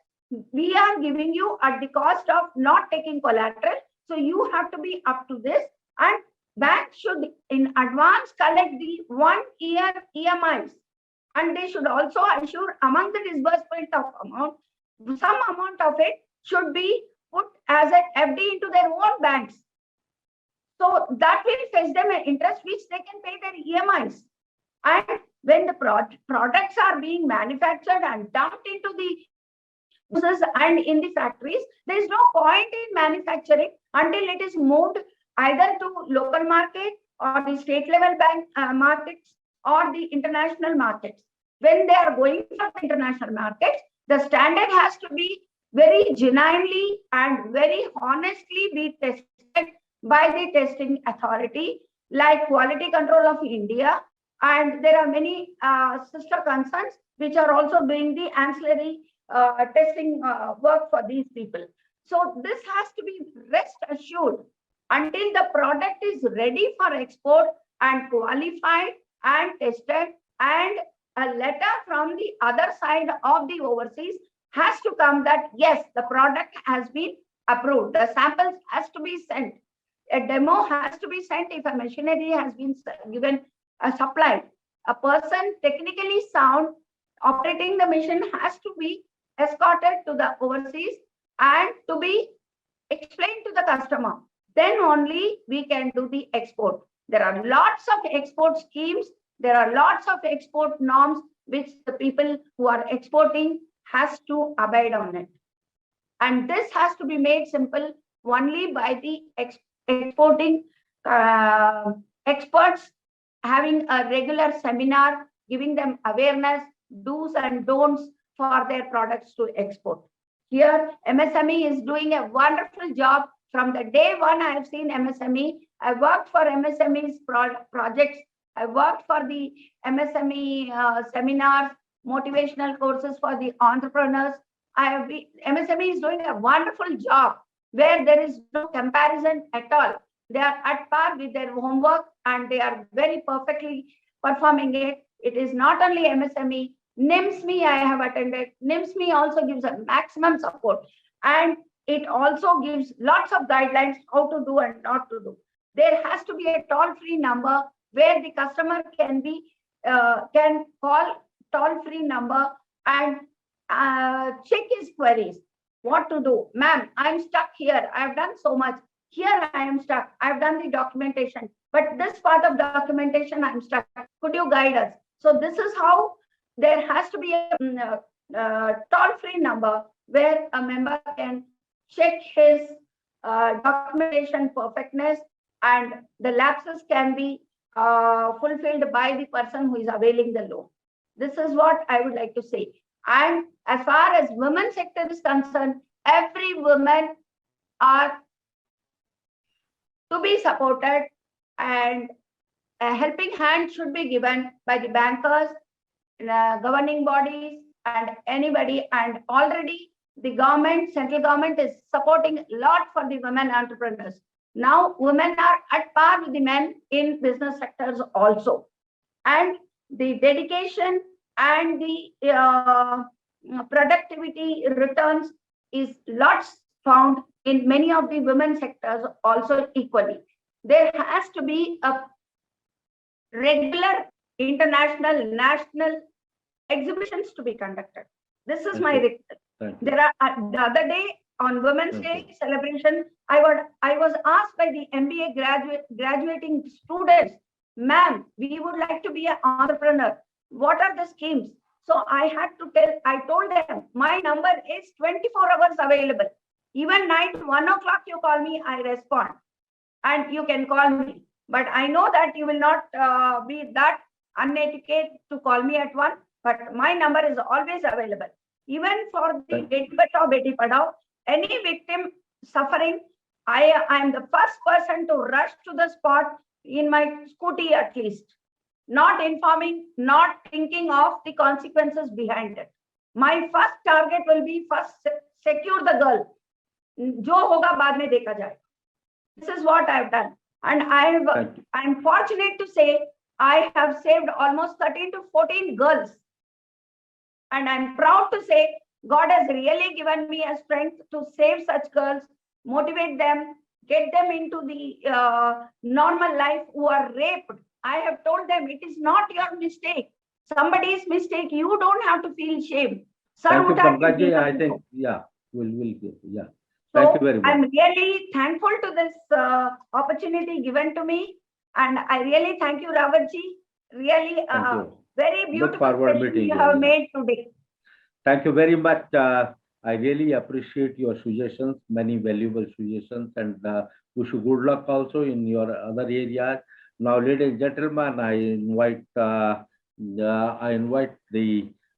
We are giving you at the cost of not taking collateral. So you have to be up to this, and bank should in advance collect the 1 year EMIs, and they should also assure among the disbursement of amount, some amount of it should be put as an FD into their own banks. So that will fetch them an interest which they can pay their EMIs. And when the products are being manufactured and dumped into the houses and in the factories, there is no point in manufacturing until it is moved either to local market or the state level bank markets or the international markets. When they are going for the international markets, the standard has to be very genuinely and very honestly be tested by the testing authority like Quality Control of India, and there are many sister concerns which are also doing the ancillary testing work for these people. So this has to be rest assured until the product is ready for export and qualified and tested, and a letter from the other side of the overseas has to come that yes, the product has been approved. The samples has to be sent. A demo has to be sent if a machinery has been given supplied. A person technically sound operating the machine has to be escorted to the overseas and to be explained to the customer. Then only we can do the export. There are lots of export schemes. There are lots of export norms which the people who are exporting has to abide on it. And this has to be made simple only by the exporting experts having a regular seminar, giving them awareness, do's and don'ts for their products to export. Here, MSME is doing a wonderful job. From the day one, I have seen MSME. I worked for MSME's projects. I worked for the MSME seminars, motivational courses for the entrepreneurs. MSME is doing a wonderful job where there is no comparison at all. They are at par with their homework and they are very perfectly performing it. It is not only MSME, MSME I have attended. MSME also gives a maximum support, and it also gives lots of guidelines how to do and not to do. There has to be a toll-free number where the customer can call toll-free number and check his queries. What to do? Ma'am, I'm stuck here. I've done so much. Here I am stuck. I've done the documentation, but this part of documentation I'm stuck. Could you guide us? So this is how there has to be a toll-free number where a member can check his documentation perfectness, and the lapses can be fulfilled by the person who is availing the loan. This is what I would like to say. And as far as women sector is concerned, every woman are to be supported, and a helping hand should be given by the bankers, governing bodies, and anybody. And already the government, central government, is supporting a lot for the women entrepreneurs. Now women are at par with the men in business sectors also, and the dedication and the productivity returns is lots found in many of the women sectors also equally. There has to be a regular international, national exhibitions to be conducted. This is my request. There are the other day on Women's Day celebration, I was asked by the MBA graduating students, ma'am, we would like to be an entrepreneur. What are the schemes? So I told them my number is 24 hours available. Even night 1 o'clock you call me, I respond, and you can call me. But I know that you will not be that uneducated to call me at 1. But my number is always available. Even for the Beti Bachao, Beti Padhao, any victim suffering, I am the first person to rush to the spot in my scooty at least. Not informing, not thinking of the consequences behind it. My first target will be first secure the girl. Jo hoga baad mein dekha jaye. This is what I've done. And I'm fortunate to say I have saved almost 13 to 14 girls. And I'm proud to say God has really given me a strength to save such girls, motivate them, get them into the normal life who are raped. I have told them it is not your mistake. Somebody's mistake. You don't have to feel shame. Thank you, Pankaj. I think, yeah, we'll yeah. Thank you very much. I'm really thankful to this opportunity given to me. And I really thank you, Rawatji. Really very beautiful meeting you have made today. Thank you very much. I really appreciate your suggestions, many valuable suggestions, and wish you good luck also in your other areas. Now, ladies and gentlemen, I invite the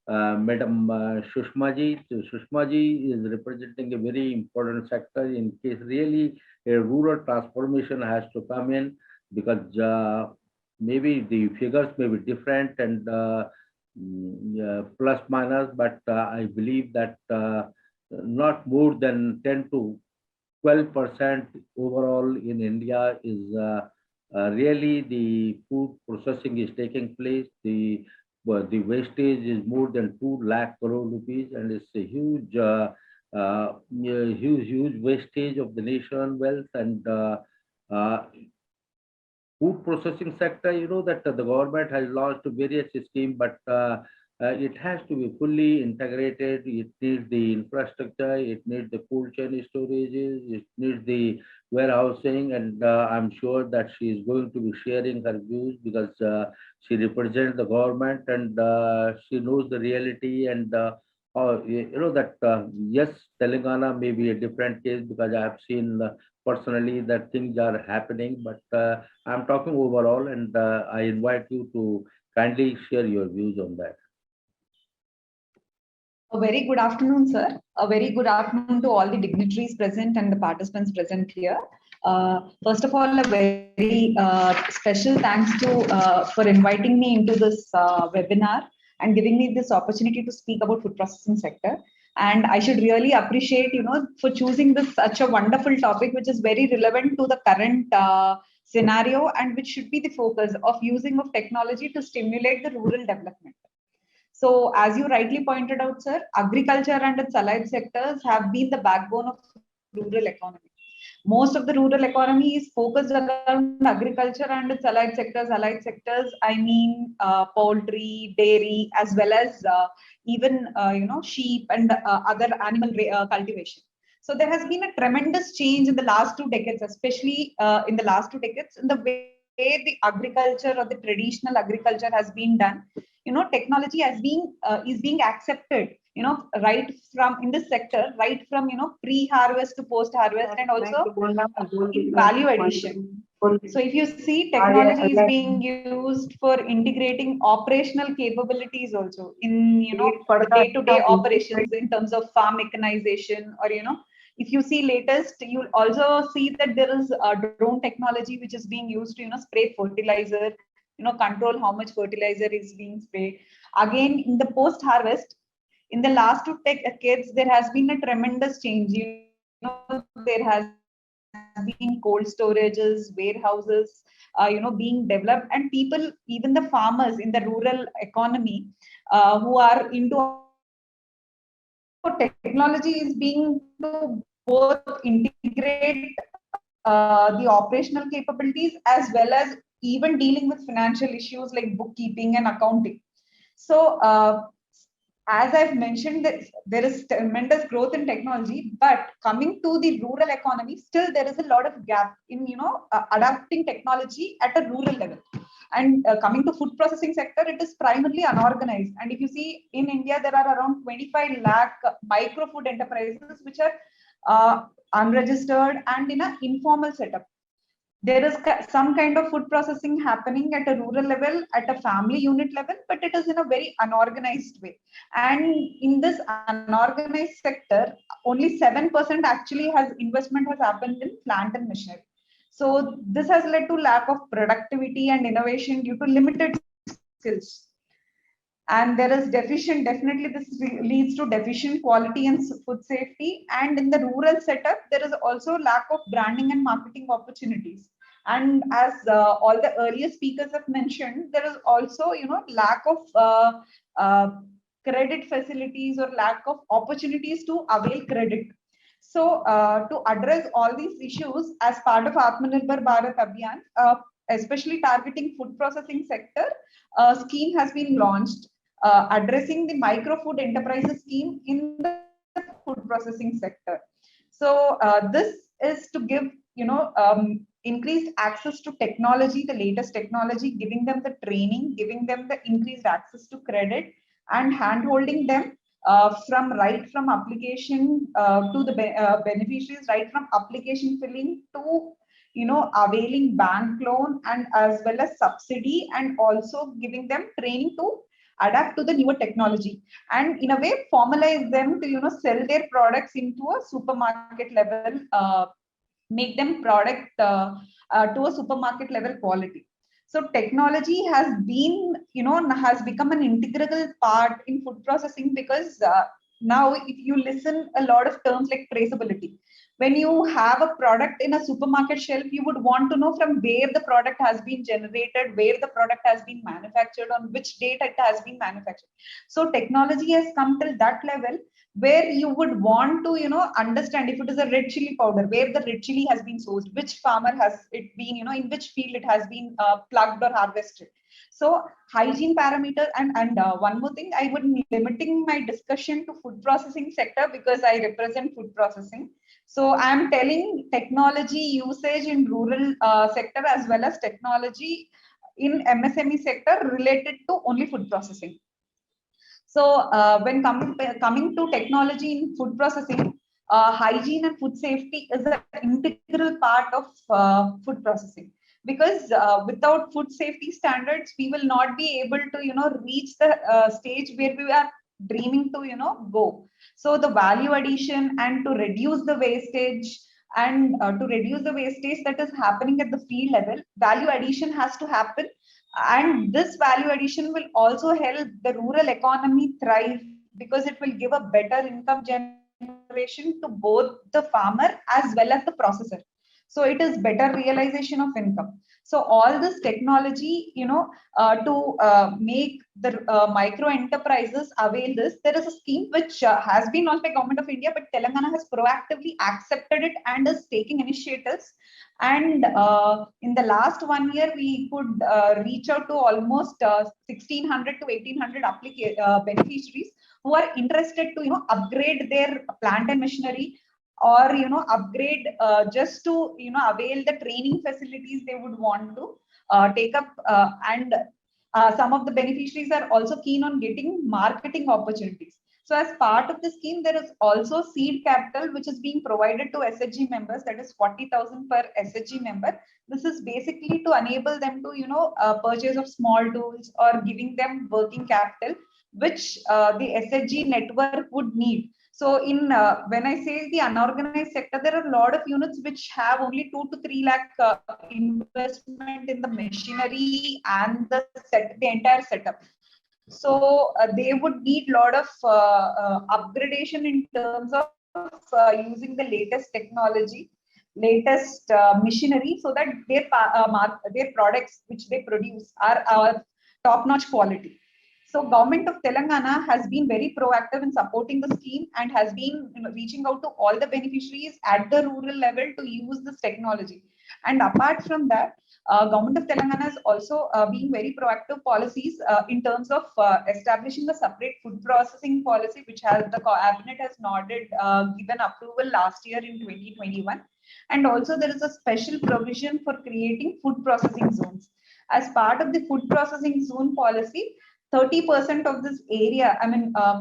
Madam Sushma ji. Sushma ji is representing a very important sector in case really a rural transformation has to come in, because maybe the figures may be different and plus minus, but I believe that not more than 10 to 12% overall in India is really the food processing is taking place. The wastage is more than 2 lakh crore rupees, and it's a huge, huge wastage of the nation wealth. And food processing sector, you know that the government has launched various schemes, but it has to be fully integrated. It needs the infrastructure, it needs the cold chain storages, it needs the warehousing, and I'm sure that she is going to be sharing her views, because she represents the government and she knows the reality. And you know that yes, Telangana may be a different case, because I have seen personally that things are happening, but I'm talking overall, and I invite you to kindly share your views on that. A very good afternoon, sir. A very good afternoon to all the dignitaries present and the participants present here. First of all, a very special thanks to for inviting me into this webinar and giving me this opportunity to speak about food processing sector. And I should really appreciate, for choosing this such a wonderful topic, which is very relevant to the current scenario, and which should be the focus of using of technology to stimulate the rural development. So, as you rightly pointed out, sir, agriculture and its allied sectors have been the backbone of rural economy. Most of the rural economy is focused around agriculture and its allied sectors. Allied sectors, I mean, poultry, dairy, as well as even sheep and other animal cultivation. So there has been a tremendous change in the last 2 decades, especially in the last 2 decades, in the way the agriculture or the traditional agriculture has been done. Technology is being accepted, right from in this sector, right from pre-harvest to post-harvest, and also in value addition. So if you see, technology is being used for integrating operational capabilities also in the day-to-day operations in terms of farm mechanization, or if you see latest, you'll also see that there is a drone technology which is being used to spray fertilizer, control how much fertilizer is being sprayed. Again, in the post-harvest, in the last 2 decades, there has been a tremendous change. There has been cold storages, warehouses, being developed, and people, even the farmers in the rural economy, who are into technology, is being to both integrate the operational capabilities as well as even dealing with financial issues like bookkeeping and accounting. So as I've mentioned, that there is tremendous growth in technology, but coming to the rural economy, still there is a lot of gap in adapting technology at a rural level. And coming to food processing sector, it is primarily unorganized. And if you see, in India, there are around 25 lakh micro food enterprises which are unregistered and in an informal setup. There is some kind of food processing happening at a rural level, at a family unit level, but it is in a very unorganized way. And in this unorganized sector, only 7% actually investment has happened in plant and machinery. So this has led to lack of productivity and innovation due to limited skills. And there is definitely this leads to deficient quality and food safety. And in the rural setup, there is also lack of branding and marketing opportunities. And as all the earlier speakers have mentioned, there is also lack of credit facilities or lack of opportunities to avail credit. So to address all these issues, as part of Atmanirbhar Bharat Abhiyan, especially targeting food processing sector, a scheme has been launched addressing the micro food enterprises scheme in the food processing sector. So this is to give increased access to technology, the latest technology, giving them the training, giving them the increased access to credit, and hand-holding them from application to the beneficiaries, right from application filling to availing bank loan, and as well as subsidy, and also giving them training to adapt to the newer technology, and in a way formalize them to sell their products into a supermarket level, make them product to a supermarket level quality. So technology has been has become an integral part in food processing, because now if you listen a lot of terms like traceability, when you have a product in a supermarket shelf, you would want to know from where the product has been generated, where the product has been manufactured, on which date it has been manufactured. So technology has come till that level where you would want to understand if it is a red chili powder, where the red chili has been sourced, which farmer has it been, in which field it has been plugged or harvested. So hygiene parameter, and one more thing, I would be limiting my discussion to food processing sector because I represent food processing. So I'm telling technology usage in rural sector as well as technology in MSME sector related to only food processing. So when coming to technology in food processing, hygiene and food safety is an integral part of food processing, because without food safety standards, we will not be able to reach the stage where we are dreaming to go. So the value addition and to reduce the wastage, and to reduce the wastage that is happening at the field level, value addition has to happen. And this value addition will also help the rural economy thrive, because it will give a better income generation to both the farmer as well as the processor. So it is better realization of income. So all this technology, to make the micro enterprises avail this, there is a scheme which has been launched by Government of India, but Telangana has proactively accepted it and is taking initiatives. And in the last 1 year, we could reach out to almost 1,600 to 1,800 beneficiaries who are interested to upgrade their plant and machinery, or upgrade just to avail the training facilities they would want to take up, and some of the beneficiaries are also keen on getting marketing opportunities. So as part of the scheme, there is also seed capital which is being provided to SHG members, that is 40,000 per SHG member. This is basically to enable them to purchase of small tools or giving them working capital which the SHG network would need. So in when I say the unorganized sector, there are a lot of units which have only 2 to 3 lakh investment in the machinery and the entire setup. So they would need a lot of upgradation in terms of using the latest technology, latest machinery, so that their products which they produce are top-notch quality. So government of Telangana has been very proactive in supporting the scheme and has been reaching out to all the beneficiaries at the rural level to use this technology. And apart from that, government of Telangana is also being very proactive policies in terms of establishing a separate food processing policy, which has the cabinet has nodded, given approval last year in 2021. And also there is a special provision for creating food processing zones. As part of the food processing zone policy, 30% of this area,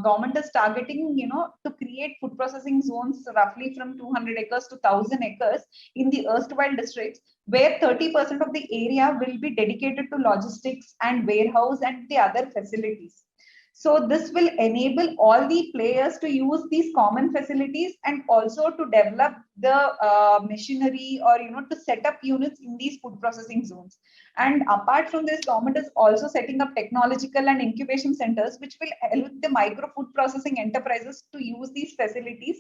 government is targeting, to create food processing zones roughly from 200 acres to 1,000 acres in the erstwhile districts, where 30% of the area will be dedicated to logistics and warehouse and the other facilities. So this will enable all the players to use these common facilities and also to develop the machinery or to set up units in these food processing zones. And apart from this, government is also setting up technological and incubation centers which will help the micro food processing enterprises to use these facilities,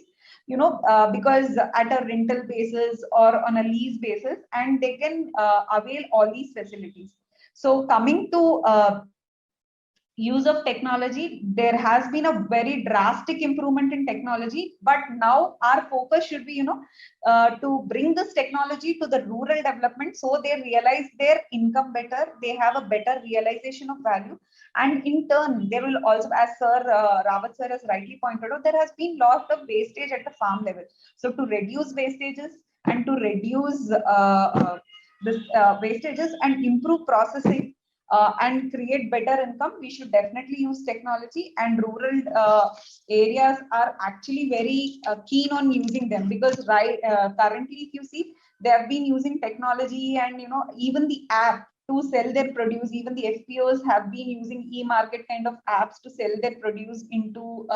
because at a rental basis or on a lease basis, and they can avail all these facilities. So coming to use of technology, there has been a very drastic improvement in technology, but now our focus should be to bring this technology to the rural development, so they realize their income better, they have a better realization of value, and in turn there will also, as Sir Rawat sir has rightly pointed out, there has been lot of wastage at the farm level. So to reduce wastages and to reduce this wastages and improve processing and create better income, we should definitely use technology, and rural areas are actually very keen on using them, because currently if you see, they have been using technology and even the app to sell their produce. Even the FPOs have been using e-market kind of apps to sell their produce into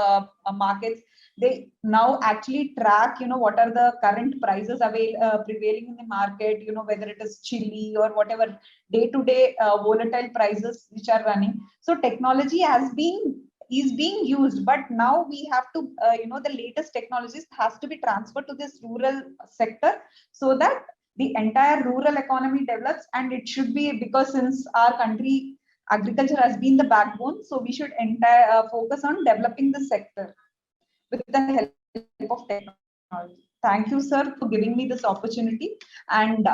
markets. They now actually track what are the current prices prevailing in the market, whether it is chili or whatever day-to-day volatile prices which are running. So technology is being used, but now we have to the latest technologies has to be transferred to this rural sector, so that the entire rural economy develops. And it should be, because since our country agriculture has been the backbone, so we should focus on developing the sector with the help of technology. Thank you, sir, for giving me this opportunity, and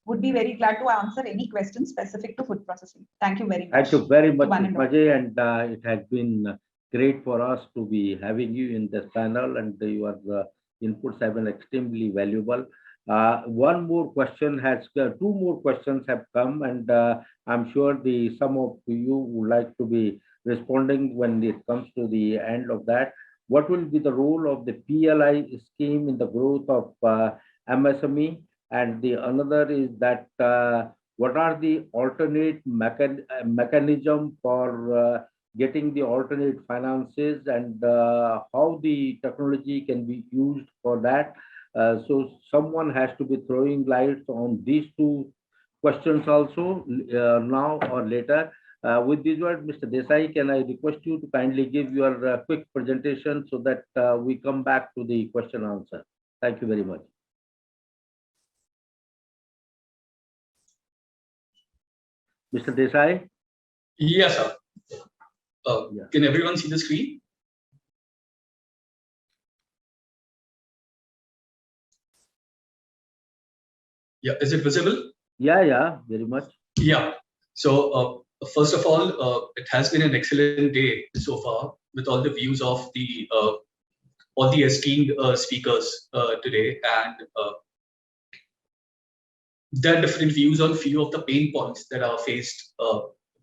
would be very glad to answer any questions specific to food processing. Thank you very much. Thank you very much, Ms. Majay, and it has been great for us to be having you in this panel, and your inputs have been extremely valuable. One more question two more questions have come, and I'm sure some of you would like to be responding when it comes to the end of that. What will be the role of the PLI scheme in the growth of MSME? And the another is that what are the alternate mechanism for getting the alternate finances, and how the technology can be used for that? So someone has to be throwing lights on these two questions also, now or later. With these words, Mr. Desai, can I request you to kindly give your quick presentation so that we come back to the question answer. Thank you very much. Mr. Desai? Yes, sir. Can everyone see the screen? Yeah, is it visible? Yeah, very much. Yeah. So first of all, it has been an excellent day so far, with all the views of the all the esteemed speakers today, and there are different views on few of the pain points that are faced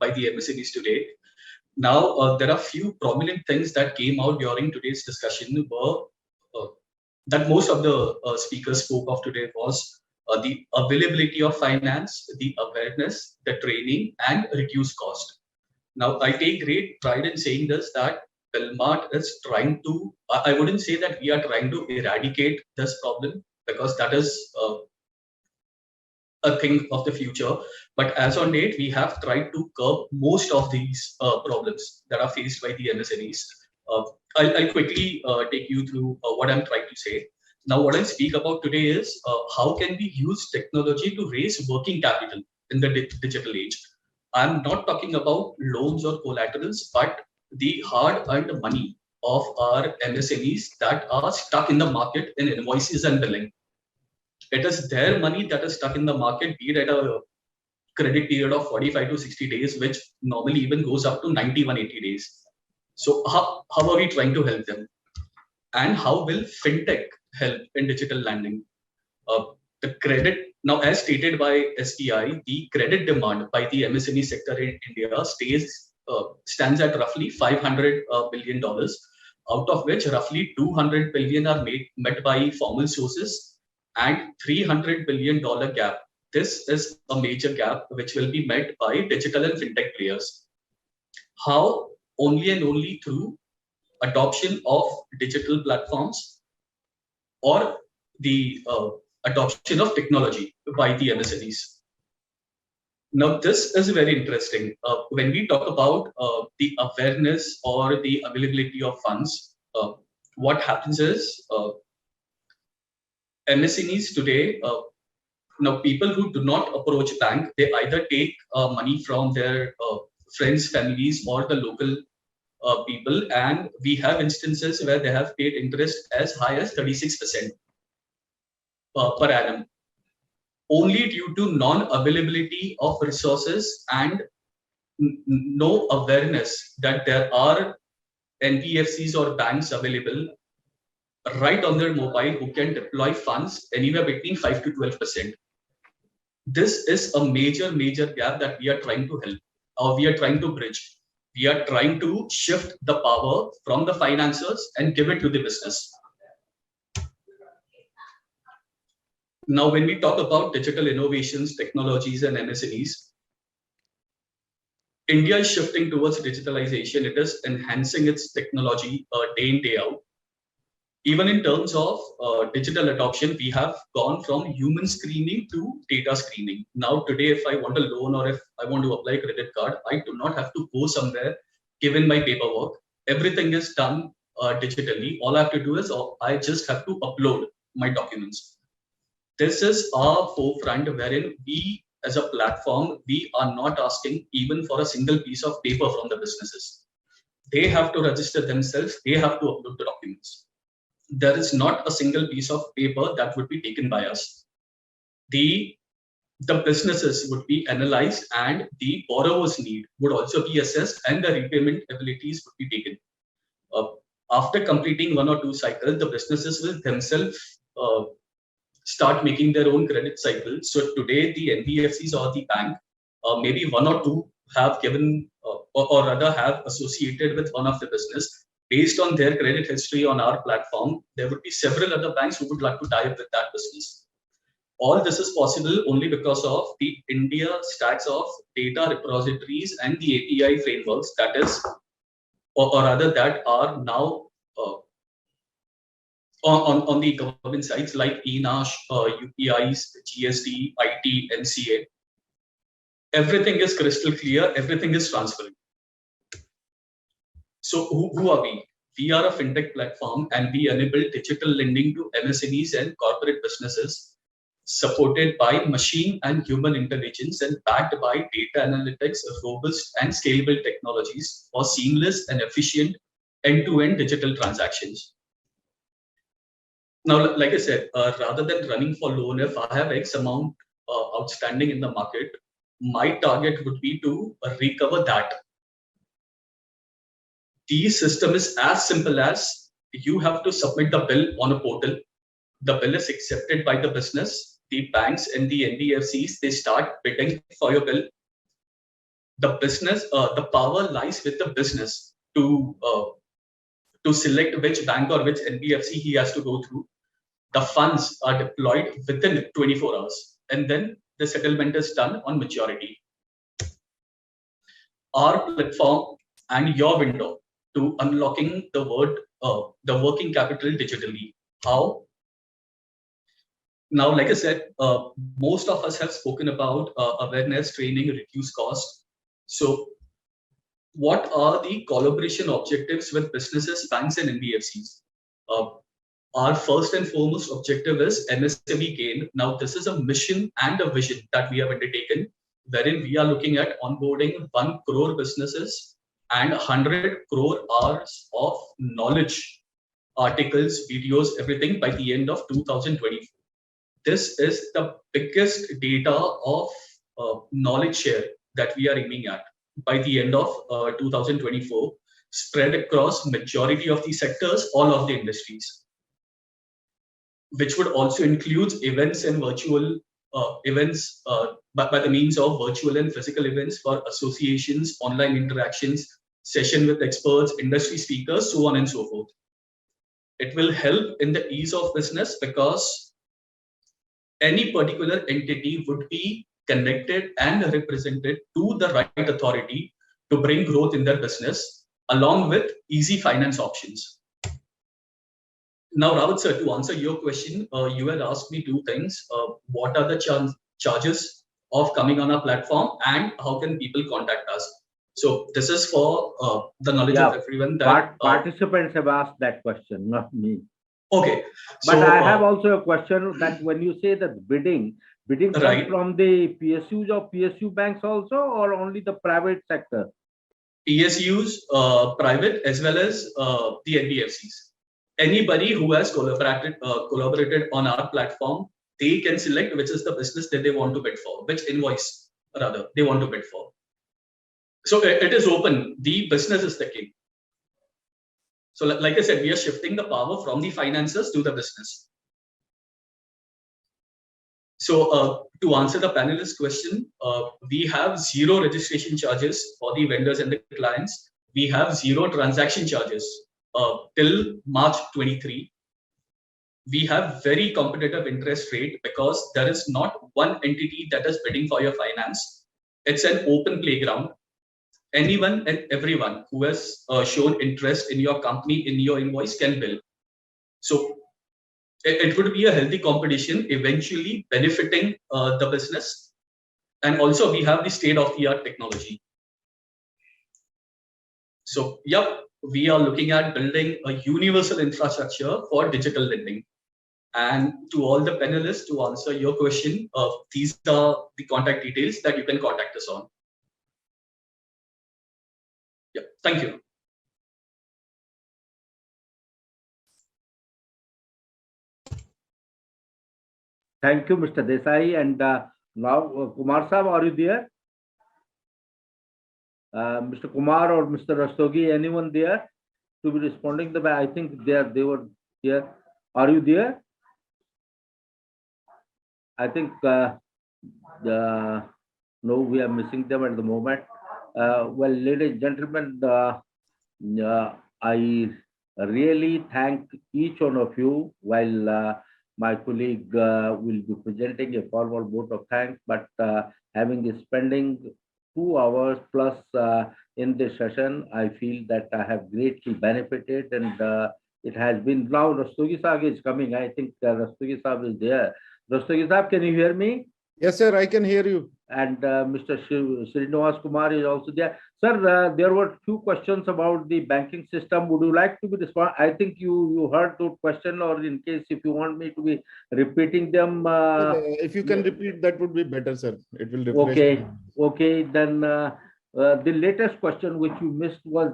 by the MSMEs today. Now, there are few prominent things that came out during today's discussion were that most of the speakers spoke of today was the availability of finance, the awareness, the training, and reduced cost. Now, I take great pride in saying this, that Belmart is trying to, I wouldn't say that we are trying to eradicate this problem, because that is a thing of the future. But as on date, we have tried to curb most of these problems that are faced by the MSMEs. I'll quickly take you through what I'm trying to say. Now, what I'll speak about today is how can we use technology to raise working capital in the digital age. I'm not talking about loans or collaterals, but the hard-earned money of our MSMEs that are stuck in the market in invoices and billing. It is their money that is stuck in the market, be it at a credit period of 45 to 60 days, which normally even goes up to 90, 180 days. So how are we trying to help them? And how will fintech help in digital lending? The credit, now as stated by SBI, the credit demand by the MSME sector in India stands at roughly $500 billion, out of which roughly 200 billion are met by formal sources, and $300 billion gap. This is a major gap which will be met by digital and fintech players. How? Only and only through adoption of digital platforms or the adoption of technology by the MSMEs. Now, this is very interesting. When we talk about the awareness or the availability of funds, what happens is MSMEs today, now people who do not approach bank, they either take money from their friends, families, or the local people, and we have instances where they have paid interest as high as 36% per annum, only due to non-availability of resources and no awareness that there are NBFCs or banks available right on their mobile who can deploy funds anywhere between 5 to 12%. This is a major gap that we are trying to help, or we are trying to bridge. We are trying to shift the power from the financiers and give it to the business. Now, when we talk about digital innovations, technologies, and MSMEs, India is shifting towards digitalization. It is enhancing its technology day in, day out. Even in terms of digital adoption, we have gone from human screening to data screening. Now, today, if I want a loan or if I want to apply a credit card, I do not have to go somewhere, give in my paperwork. Everything is done digitally. All I have to do is I just have to upload my documents. This is our forefront wherein we, as a platform, we are not asking even for a single piece of paper from the businesses. They have to register themselves. They have to upload the documents. There is not a single piece of paper that would be taken by us. The businesses would be analyzed and the borrower's need would also be assessed and the repayment abilities would be taken. After completing 1 or 2 cycles, the businesses will themselves start making their own credit cycle. So today, the NBFCs or the bank, maybe 1 or 2 have given or rather have associated with one of the business. Based on their credit history on our platform, there would be several other banks who would like to tie up with that business. All this is possible only because of the India stacks of data repositories and the API frameworks that is, or rather that are now on the government sites like eNASH, UPIs, GST, IT, MCA. Everything is crystal clear, everything is transparent. So who are we? We are a fintech platform and we enable digital lending to MSMEs and corporate businesses, supported by machine and human intelligence and backed by data analytics, robust and scalable technologies for seamless and efficient end-to-end digital transactions. Now, like I said, rather than running for loan, if I have X amount outstanding in the market, my target would be to recover that. The system is as simple as you have to submit the bill on a portal. The bill is accepted by the business. The banks and the NBFCs, they start bidding for your bill. The business, the power lies with the business to select which bank or which NBFC he has to go through. The funds are deployed within 24 hours, and then the settlement is done on maturity. Our platform and your window to unlocking the working capital digitally. How? Now, like I said, most of us have spoken about awareness, training, reduce cost. So what are the collaboration objectives with businesses, banks, and NBFCs? Our first and foremost objective is MSME gain. Now, this is a mission and a vision that we have undertaken, wherein we are looking at onboarding 1 crore businesses and 100 crore hours of knowledge, articles, videos, everything by the end of 2024. This is the biggest data of knowledge share that we are aiming at by the end of 2024, spread across majority of the sectors, all of the industries, which would also include events and virtual events by the means of virtual and physical events for associations, online interactions, session with experts, industry speakers, so on and so forth. It will help in the ease of business because any particular entity would be connected and represented to the right authority to bring growth in their business, along with easy finance options. Now, Rawat sir, to answer your question, you had asked me 2 things. What are the charges of coming on our platform and how can people contact us? So this is for the knowledge of everyone. That participants have asked that question, not me. Okay. But I have also a question that when you say that bidding right, comes from the PSUs or PSU banks also, or only the private sector? PSUs, private, as well as the NBFCs. Anybody who has collaborated on our platform, they can select which is the business that they want to bid for, which invoice rather they want to bid for. So it is open. The business is the king. So like I said, we are shifting the power from the finances to the business. So to answer the panelist question, we have 0 registration charges for the vendors and the clients. We have 0 transaction charges till March 23. We have very competitive interest rate because there is not one entity that is bidding for your finance. It's an open playground. Anyone and everyone who has shown interest in your company, in your invoice, can bill. So it would be a healthy competition, eventually benefiting the business. And also we have the state-of-the-art technology. So yeah, we are looking at building a universal infrastructure for digital lending. And to all the panelists, to answer your question, these are the contact details that you can contact us on. Yeah, thank you. Thank you, Mr. Desai. And now, Kumar Saab, are you there? Mr. Kumar or Mr. Rastogi, anyone there to be responding? I think they were here. Are you there? I think no, we are missing them at the moment. Well, ladies and gentlemen, I really thank each one of you while my colleague will be presenting a formal vote of thanks, but spending 2 hours plus in this session, I feel that I have greatly benefited, and it has been. Now Rastogi Saab is coming. I think Rastogi Saab is there. Rastogi Saab, can you hear me? Yes, sir, I can hear you. And Mr. Srinivas Kumar is also there. Sir, there were few questions about the banking system. Would you like to be respond? I think you heard those question, or in case if you want me to be repeating them. If you can repeat, that would be better, sir. It will refresh. Okay. Then the latest question which you missed was,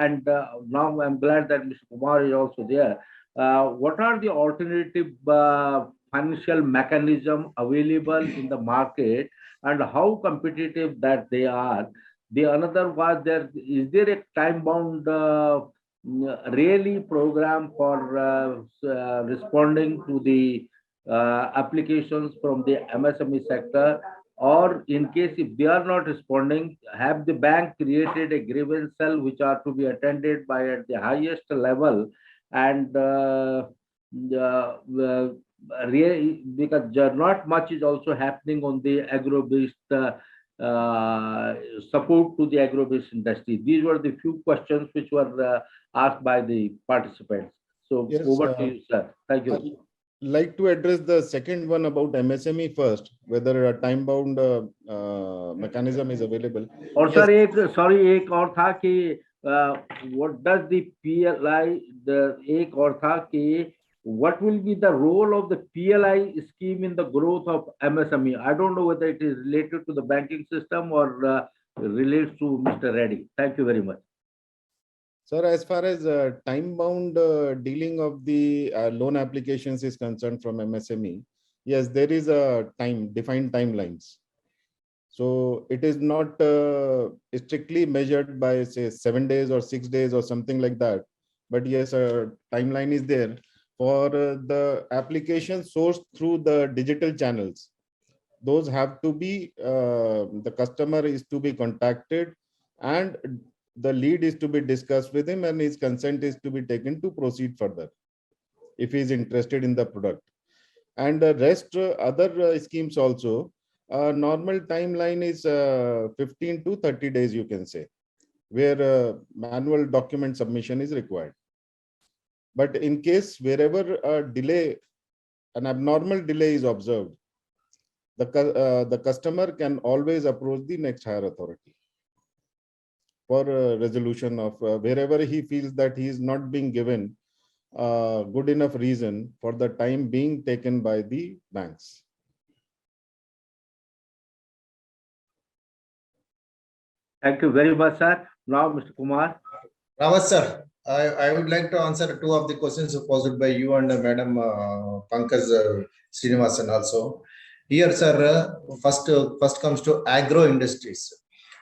and now I'm glad that Mr. Kumar is also there. What are the alternative financial mechanism available in the market, and how competitive that they are? The another was, is there a time bound really program for responding to the applications from the MSME sector, or in case if they are not responding, have the bank created a grievance cell which are to be attended by at the highest level, and because not much is also happening on the agro-based support to the agro-based industry. These were the few questions which were asked by the participants. So Yes, over to you, sir. Thank I'd you. like to address the second one about MSME first, whether a time-bound mechanism is available. और Yes, sir एक sorry एक और था कि what does the PLI एक और था कि what will be the role of the PLI scheme in the growth of MSME? I don't know whether it is related to the banking system or relates to Mr. Reddy. Thank you very much. sir, as far as time-bound dealing of the loan applications is concerned from MSME, yes, there is a defined timelines. So it is not strictly measured by say 7 days or 6 days or something like that. But yes, a timeline is there for the application sourced through the digital channels. Those have to be, the customer is to be contacted and the lead is to be discussed with him and his consent is to be taken to proceed further if he is interested in the product. And the rest other schemes also, normal timeline is 15 to 30 days, you can say, where manual document submission is required. But in case wherever a delay, an abnormal delay is observed, the customer can always approach the next higher authority for resolution of wherever he feels that he is not being given good enough reason for the time being taken by the banks. Thank you very much, sir. Now, Mr. Kumar. Rawat sir, I would like to answer two of the questions posed by you and Madam Pankaj Srinivasan also. Here, sir, first comes to agro industries.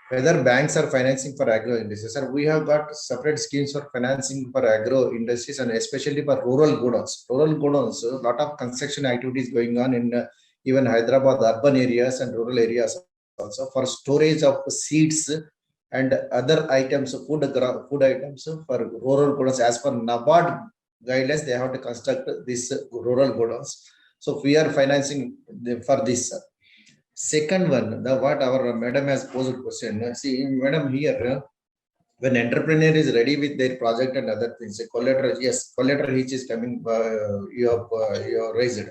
Whether banks are financing for agro industries, sir, we have got separate schemes for financing for agro industries and especially for rural godowns. Rural godowns, a lot of construction activities going on in even Hyderabad urban areas and rural areas also for storage of seeds and other items, food items for rural godowns. As per NABARD guidelines, they have to construct these rural godowns. So we are financing for this. Second one, what our madam has posed question. See, madam, here, when entrepreneur is ready with their project and other things, collateral, yes, collateral which is coming, you have raised.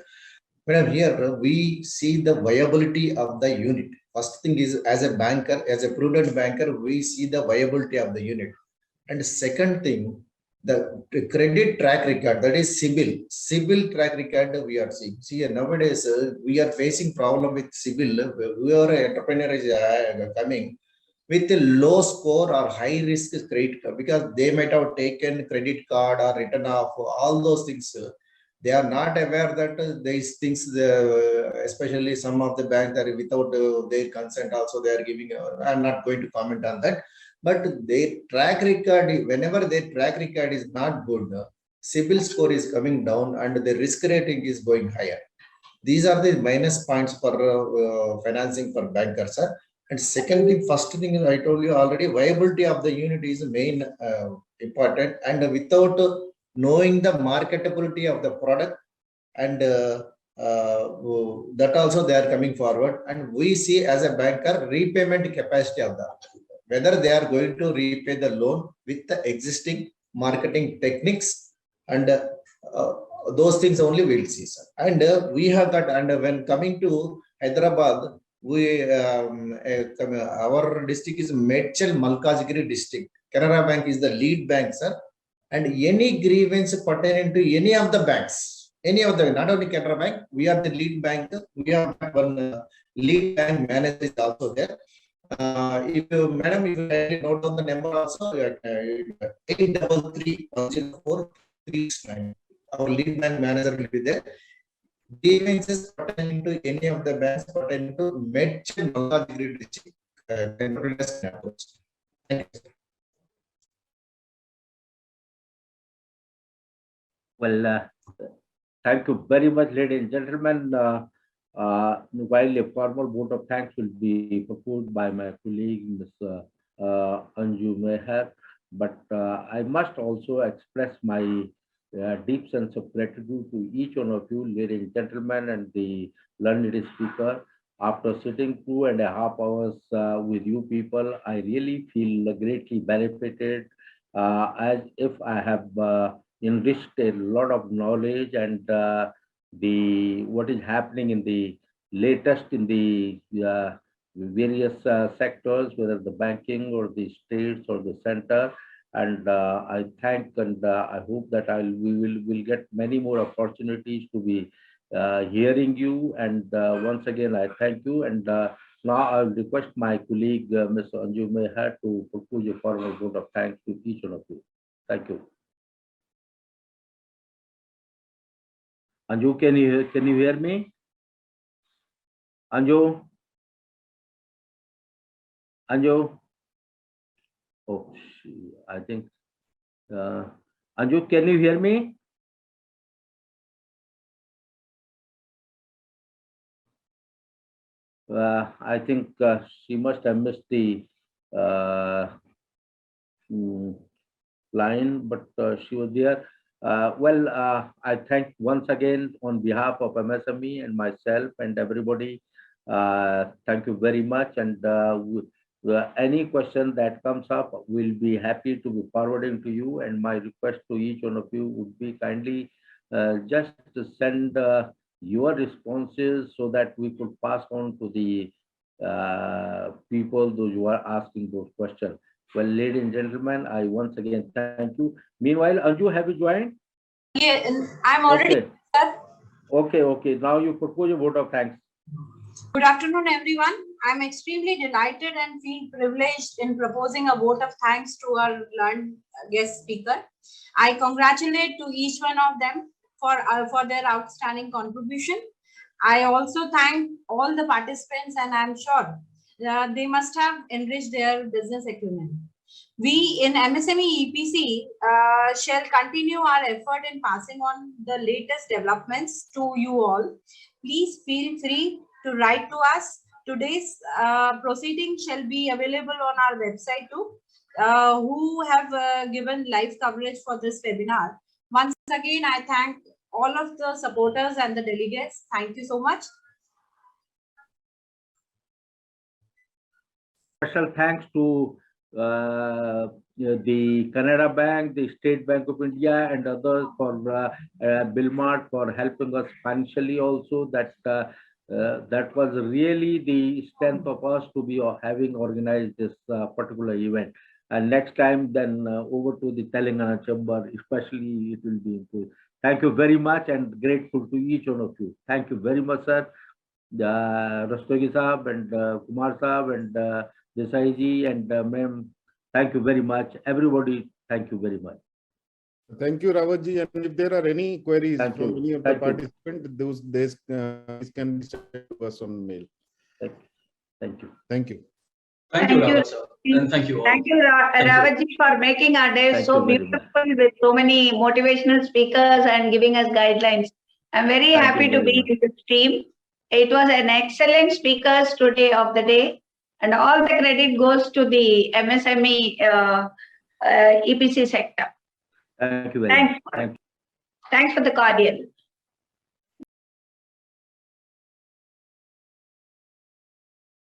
Madam, here we see the viability of the unit. First thing is, as a banker, as a prudent banker, we see the viability of the unit. And second thing, the credit track record, that is CIBIL track record we are seeing. See, nowadays we are facing problem with CIBIL. Whoever entrepreneur is coming with a low score or high risk credit card, because they might have taken credit card or written off, all those things. They are not aware that these things, especially some of the banks are without their consent also they are giving. I'm not going to comment on that. But their track record, whenever their track record is not good, CIBIL score is coming down and the risk rating is going higher. These are the minus points for financing for bankers. And second thing, first thing I told you already, viability of the unit is main important. And without knowing the marketability of the product, and that also they are coming forward. And we see as a banker repayment capacity of that, whether they are going to repay the loan with the existing marketing techniques, and those things only we'll see, sir. And we have got, and when coming to Hyderabad, we our district is Medchal Malkajgiri district. Canara Bank is the lead bank, sir. And any grievance pertaining to any of the banks, any of the, not only Canara Bank, we are the lead bank. We have one lead bank manager is also there. If you, madam, if you kindly note down the number also, 833-104-369. Our lead bank manager will be there. Grievances pertaining to any of the banks pertaining to Medchal Malkajgiri district. Thank you. Well, thank you very much, ladies and gentlemen. While a formal vote of thanks will be proposed by my colleague, Ms. Anju Meher, but I must also express my deep sense of gratitude to each one of you, ladies and gentlemen, and the learned speaker. After sitting 2.5 hours with you people, I really feel greatly benefited, as if I have enriched a lot of knowledge and the what is happening in the latest in the various sectors, whether the banking or the states or the center. And I thank and I hope that we will get many more opportunities to be hearing you. And once again, I thank you. And now I'll request my colleague, Ms. Anju Meher, to propose a formal vote of thanks to each one of you. Thank you. Anju, can you hear me? Anju? Anju? Oh, I think. Anju, can you hear me? I think she must have missed the line, but she was there. I thank once again on behalf of MSME and myself and everybody. Thank you very much. And any question that comes up, we'll be happy to be forwarding to you. And my request to each one of you would be kindly just to send your responses so that we could pass on to the people, those who are asking those questions. Well, ladies and gentlemen, I once again thank you. Meanwhile, Anju, have you joined? Yeah, I'm already. Okay. Okay. Now you propose a vote of thanks. Good afternoon, everyone. I'm extremely delighted and feel privileged in proposing a vote of thanks to our learned guest speaker. I congratulate to each one of them for their outstanding contribution. I also thank all the participants, and I'm sure they must have enriched their business acumen. We in MSME EPC shall continue our effort in passing on the latest developments to you all. Please feel free to write to us. Today's proceeding shall be available on our website too, who have given live coverage for this webinar. Once again, I thank all of the supporters and the delegates. Thank you so much. Special thanks to the Canara Bank, the State Bank of India, and others for Bilmart for helping us financially also. That was really the strength of us to be having organized this particular event. And next time, then over to the Telangana Chamber, especially it will be improved. Thank you very much and grateful to each one of you. Thank you very much, sir. Rastogi Saab and Kumar Saab and Desai ji and ma'am, thank you very much. Everybody, thank you very much. Thank you, Rawatji. And if there are any queries Thank from you. any of the Thank you. participants, these can be sent to us on mail. Thank you. Thank you. Thank you, Rawat sir. And thank you all. Thank you, Rawatji, for making our day Thank so you very beautiful with so many motivational speakers and giving us guidelines. I'm very Thank happy you to very be much. in this team. It was an excellent speakers today of the day, and all the credit goes to the MSME EPC sector. Thank you very much. Thanks for the cordial.